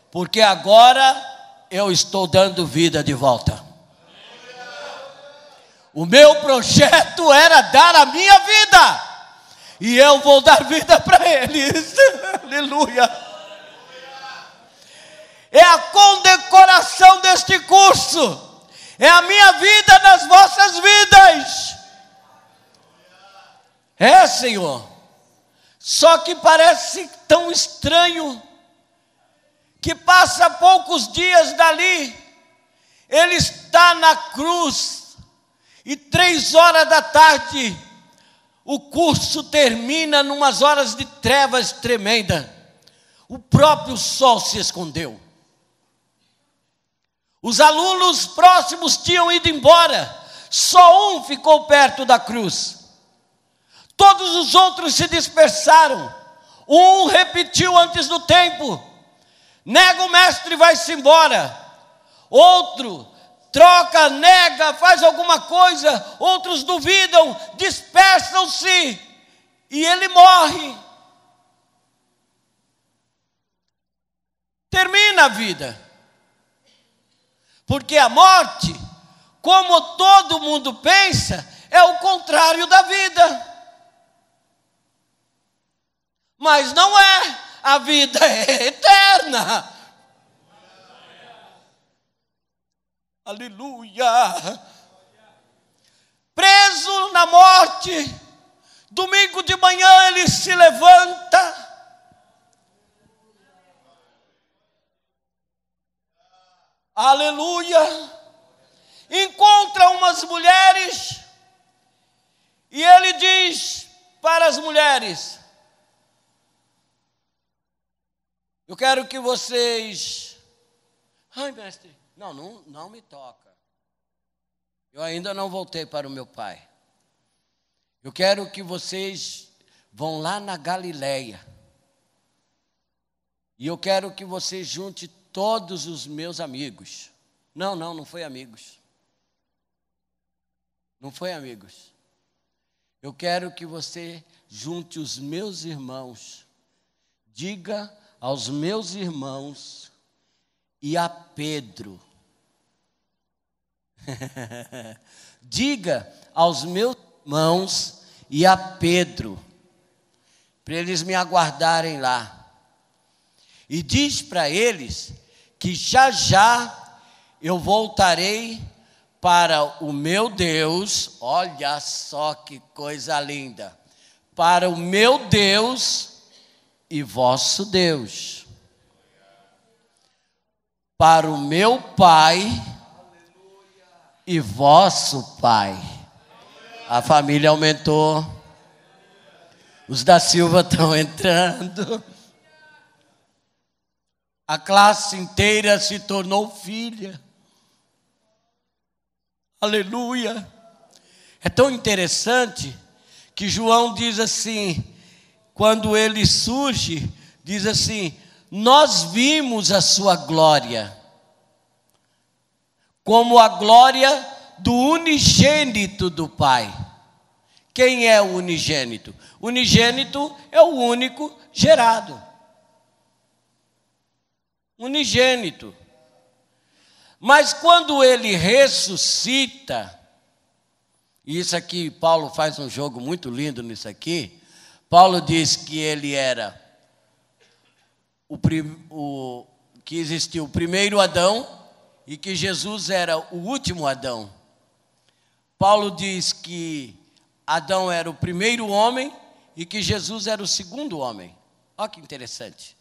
Porque agora eu estou dando vida de volta. O meu projeto era dar a minha vida. E eu vou dar vida para eles. Aleluia. É a condecoração deste curso. É a minha vida nas vossas vidas. É, Senhor. Só que parece tão estranho que passa poucos dias dali. Ele está na cruz. E 15:00 o curso termina numas horas de trevas tremenda. O próprio sol se escondeu. Os alunos próximos tinham ido embora. Só um ficou perto da cruz. Todos os outros se dispersaram. Um repetiu antes do tempo. Nega o mestre e vai-se embora. Outro troca, nega, faz alguma coisa, outros duvidam, dispersam-se e ele morre. Termina a vida. Porque a morte, como todo mundo pensa, é o contrário da vida. Mas não é. A vida é eterna. Aleluia. Preso na morte, domingo de manhã ele se levanta. Aleluia. Encontra umas mulheres e ele diz para as mulheres: eu quero que vocês... Ai, mestre, não me toca. Eu ainda não voltei para o meu pai. Eu quero que vocês vão lá na Galileia. E eu quero que vocês juntem todos os meus amigos. Não foi amigos. Não foi amigos. Eu quero que você junte os meus irmãos. Diga aos meus irmãos e a Pedro. Diga aos meus irmãos e a Pedro, para eles me aguardarem lá. E diz para eles que já já eu voltarei para o meu Deus. Olha só que coisa linda. Para o meu Deus e vosso Deus. Para o meu Pai e vosso Pai. A família aumentou. Os da Silva estão entrando. A classe inteira se tornou filha. Aleluia. É tão interessante que João diz assim, quando ele surge, diz assim: nós vimos a sua glória, como a glória do unigênito do Pai. Quem é o unigênito? Unigênito é o único gerado. Unigênito. Mas quando ele ressuscita, e isso aqui, Paulo faz um jogo muito lindo nisso aqui. Paulo diz que ele era que existiu o primeiro Adão e que Jesus era o último Adão. Paulo diz que Adão era o primeiro homem e que Jesus era o segundo homem. Olha que interessante.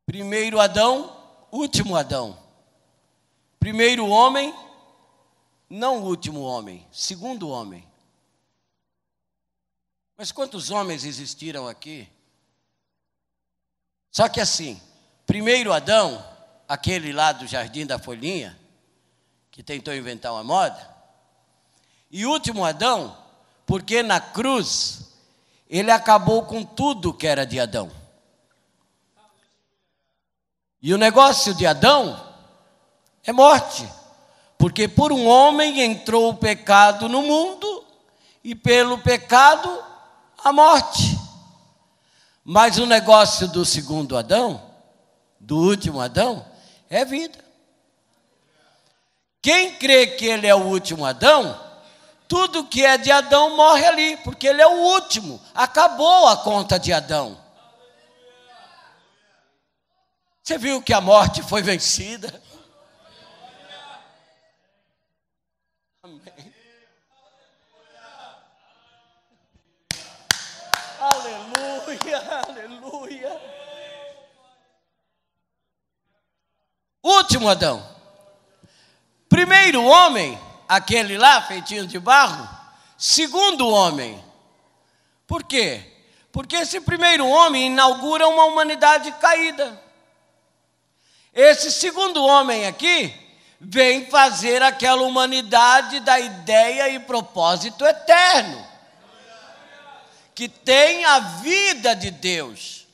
Primeiro Adão, último Adão. Primeiro homem, não o último homem, segundo homem. Mas quantos homens existiram aqui? Só que assim, primeiro Adão, aquele lá do Jardim da Folhinha, que tentou inventar uma moda, e último Adão, porque na cruz ele acabou com tudo que era de Adão. E o negócio de Adão é morte, porque por um homem entrou o pecado no mundo e pelo pecado a morte. Mas o negócio do segundo Adão, do último Adão, é vida. Quem crê que ele é o último Adão, tudo que é de Adão morre ali, porque ele é o último. Acabou a conta de Adão. Você viu que a morte foi vencida? Amém. Aleluia, aleluia. Último Adão. Primeiro homem, aquele lá, feitinho de barro. Segundo homem. Por quê? Porque esse primeiro homem inaugura uma humanidade caída. Esse segundo homem aqui vem fazer aquela humanidade da ideia e propósito eterno, que tem a vida de Deus.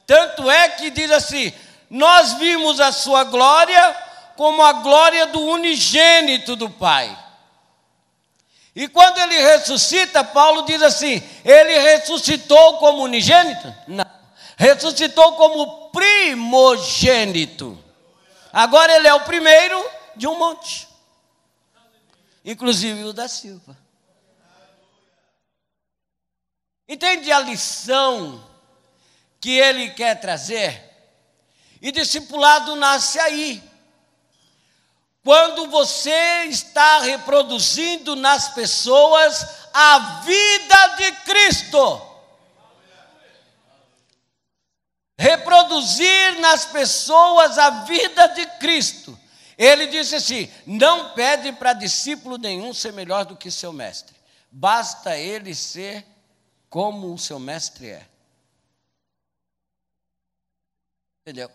Tanto é que diz assim: nós vimos a sua glória como a glória do unigênito do Pai. E quando ele ressuscita, Paulo diz assim: ele ressuscitou como unigênito? Não. Ressuscitou como primogênito. Agora ele é o primeiro de um monte, inclusive o da Silva. Entende a lição que ele quer trazer? E discipulado nasce aí. Quando você está reproduzindo nas pessoas a vida de Cristo. Reproduzir nas pessoas a vida de Cristo. Ele disse assim: não pede para discípulo nenhum ser melhor do que seu mestre. Basta ele ser como o seu mestre é. Entendeu?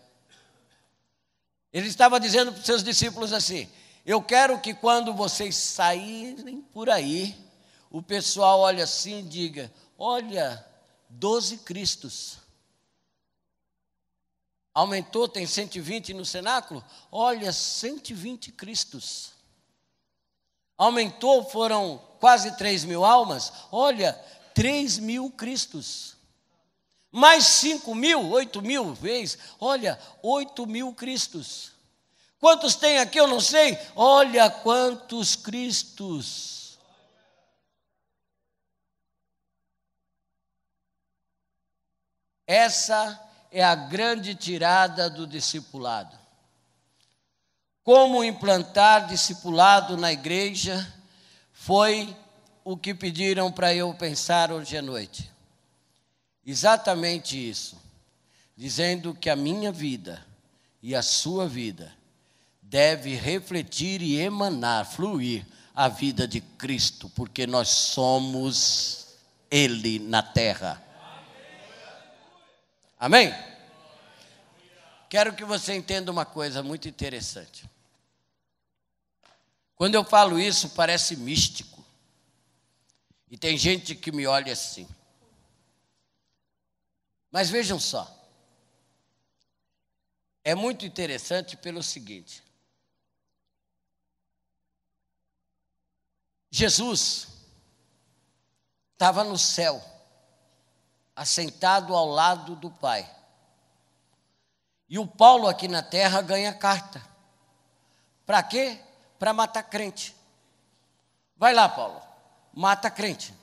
Ele estava dizendo para os seus discípulos assim: eu quero que quando vocês saírem por aí, o pessoal olhe assim e diga: olha, 12 Cristos. Aumentou, tem 120 no cenáculo? Olha, 120 Cristos. Aumentou, foram quase 3.000 almas? Olha, 3.000 Cristos. Mais 5.000, 8.000 vezes? Olha, 8.000 Cristos. Quantos tem aqui? Eu não sei. Olha quantos Cristos. Essa é a grande tirada do discipulado. Como implantar discipulado na igreja foi o que pediram para eu pensar hoje à noite. Exatamente isso. Dizendo que a minha vida e a sua vida deve refletir e emanar, fluir a vida de Cristo, porque nós somos Ele na terra. Amém? Quero que você entenda uma coisa muito interessante. Quando eu falo isso, parece místico. E tem gente que me olha assim. Mas vejam só. É muito interessante pelo seguinte. Jesus estava no céu, assentado ao lado do Pai. E o Paulo aqui na terra ganha carta. Para quê? Para matar crente. Vai lá, Paulo, mata crente.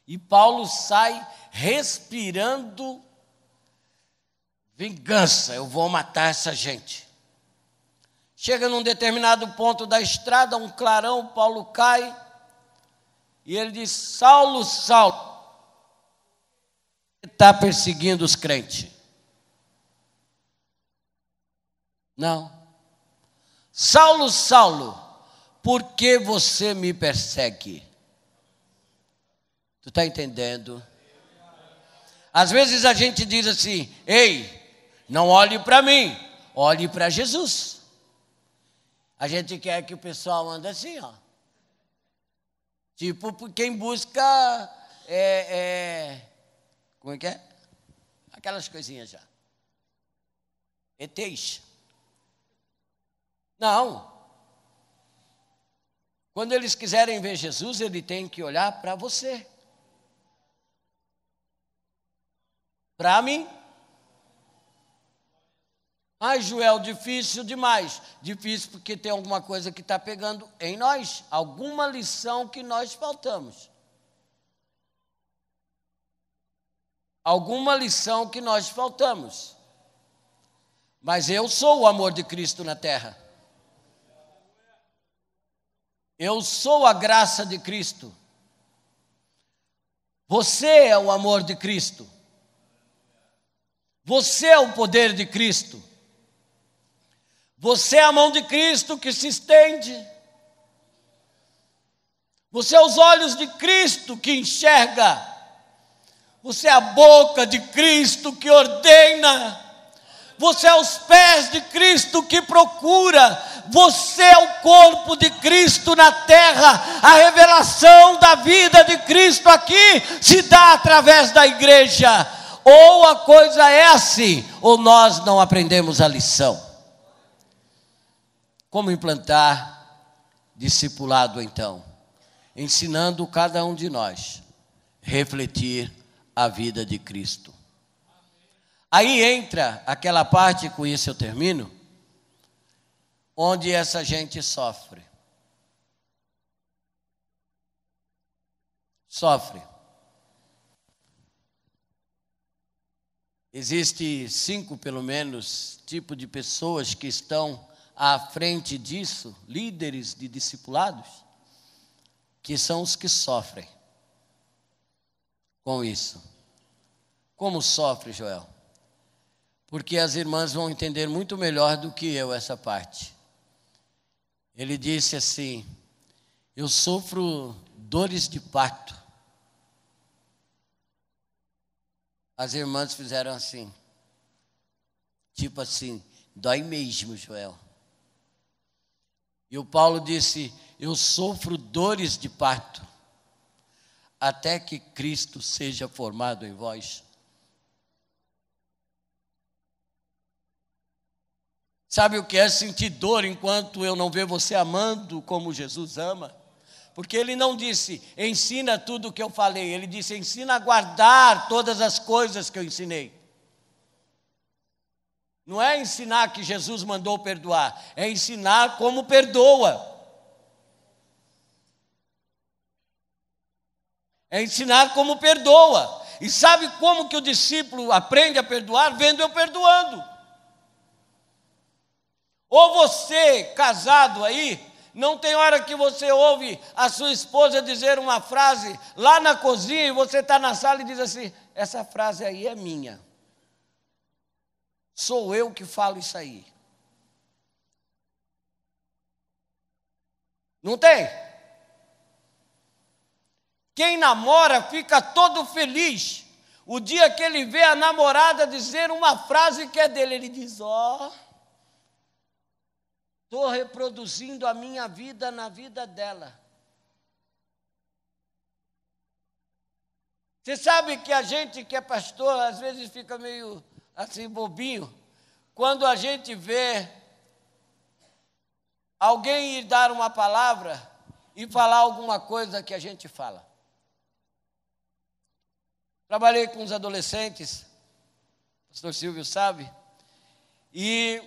E Paulo sai respirando vingança. Eu vou matar essa gente. Chega num determinado ponto da estrada, um clarão, Paulo cai. E ele diz: Saulo, Saulo, está perseguindo os crentes. Não. Saulo, Saulo, por que você me persegue? Tu está entendendo? Às vezes a gente diz assim: ei, não olhe para mim, olhe para Jesus. A gente quer que o pessoal ande assim, ó. Tipo, quem busca como é que é? Aquelas coisinhas já. ETs. Não. Quando eles quiserem ver Jesus, ele tem que olhar para você. Para mim. Ai, Joel, difícil demais. Difícil porque tem alguma coisa que está pegando em nós. Alguma lição que nós faltamos. Alguma lição que nós faltamos. Mas eu sou o amor de Cristo na terra. Eu sou a graça de Cristo. Você é o amor de Cristo. Você é o poder de Cristo. Você é a mão de Cristo que se estende. Você é os olhos de Cristo que enxerga. Você é a boca de Cristo que ordena. Você é os pés de Cristo que procura. Você é o corpo de Cristo na terra. A revelação da vida de Cristo aqui se dá através da igreja. Ou a coisa é assim, ou nós não aprendemos a lição. Como implantar discipulado, então? Ensinando cada um de nós a refletir a vida de Cristo. Aí entra aquela parte, com isso eu termino, onde essa gente sofre. Sofre. Existe 5, pelo menos, tipos de pessoas que estão à frente disso, líderes de discipulados, que são os que sofrem com isso. Como sofre, Joel? Porque as irmãs vão entender muito melhor do que eu essa parte. Ele disse assim: eu sofro dores de parto. As irmãs fizeram assim, tipo assim, dói mesmo, Joel. E o Paulo disse: eu sofro dores de parto, até que Cristo seja formado em vós. Sabe o que é sentir dor enquanto eu não ver você amando como Jesus ama? Porque ele não disse, ensina tudo o que eu falei. Ele disse, ensina a guardar todas as coisas que eu ensinei. Não é ensinar que Jesus mandou perdoar, é ensinar como perdoa. É ensinar como perdoa. E sabe como que o discípulo aprende a perdoar? Vendo eu perdoando. Ou você, casado aí, não tem hora que você ouve a sua esposa dizer uma frase lá na cozinha e você está na sala e diz assim, essa frase aí é minha. Sou eu que falo isso aí. Não tem? Quem namora fica todo feliz. O dia que ele vê a namorada dizer uma frase que é dele, ele diz, estou reproduzindo a minha vida na vida dela. Você sabe que a gente que é pastor, às vezes fica meio assim bobinho, quando a gente vê alguém ir dar uma palavra e falar alguma coisa que a gente fala. Trabalhei com os adolescentes, o pastor Silvio sabe, e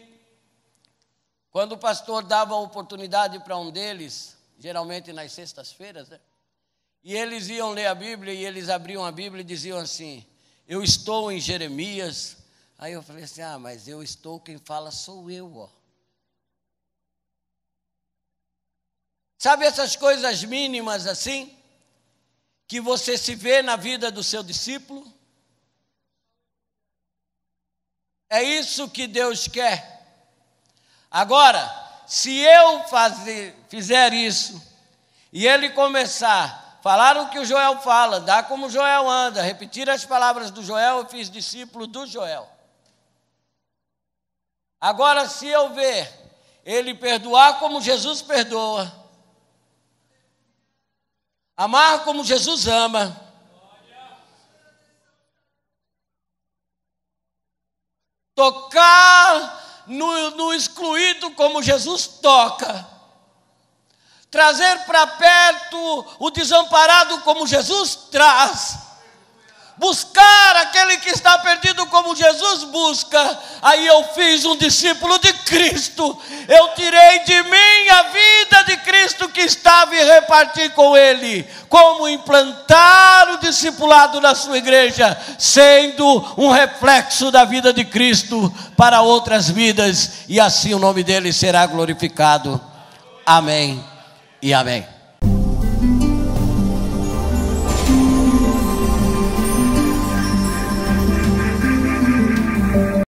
quando o pastor dava a oportunidade para um deles, geralmente nas sextas-feiras, né? E eles iam ler a Bíblia e eles abriam a Bíblia e diziam assim, eu estou em Jeremias. Aí eu falei assim, mas eu estou, quem fala sou eu, Sabe essas coisas mínimas assim, que você se vê na vida do seu discípulo? É isso que Deus quer. Agora, se eu fizer isso, e ele começar a falar o que o Joel fala, dar como o Joel anda, repetir as palavras do Joel, eu fiz discípulo do Joel. Agora, se eu ver ele perdoar como Jesus perdoa, amar como Jesus ama, tocar no excluído como Jesus toca, trazer para perto o desamparado como Jesus traz, buscar aquele que está perdido como Jesus busca. Aí eu fiz um discípulo de Cristo, eu tirei de mim a vida de Cristo que estava e reparti com Ele. Como implantar o discipulado na sua igreja, sendo um reflexo da vida de Cristo para outras vidas, e assim o nome dele será glorificado. Amém e amém.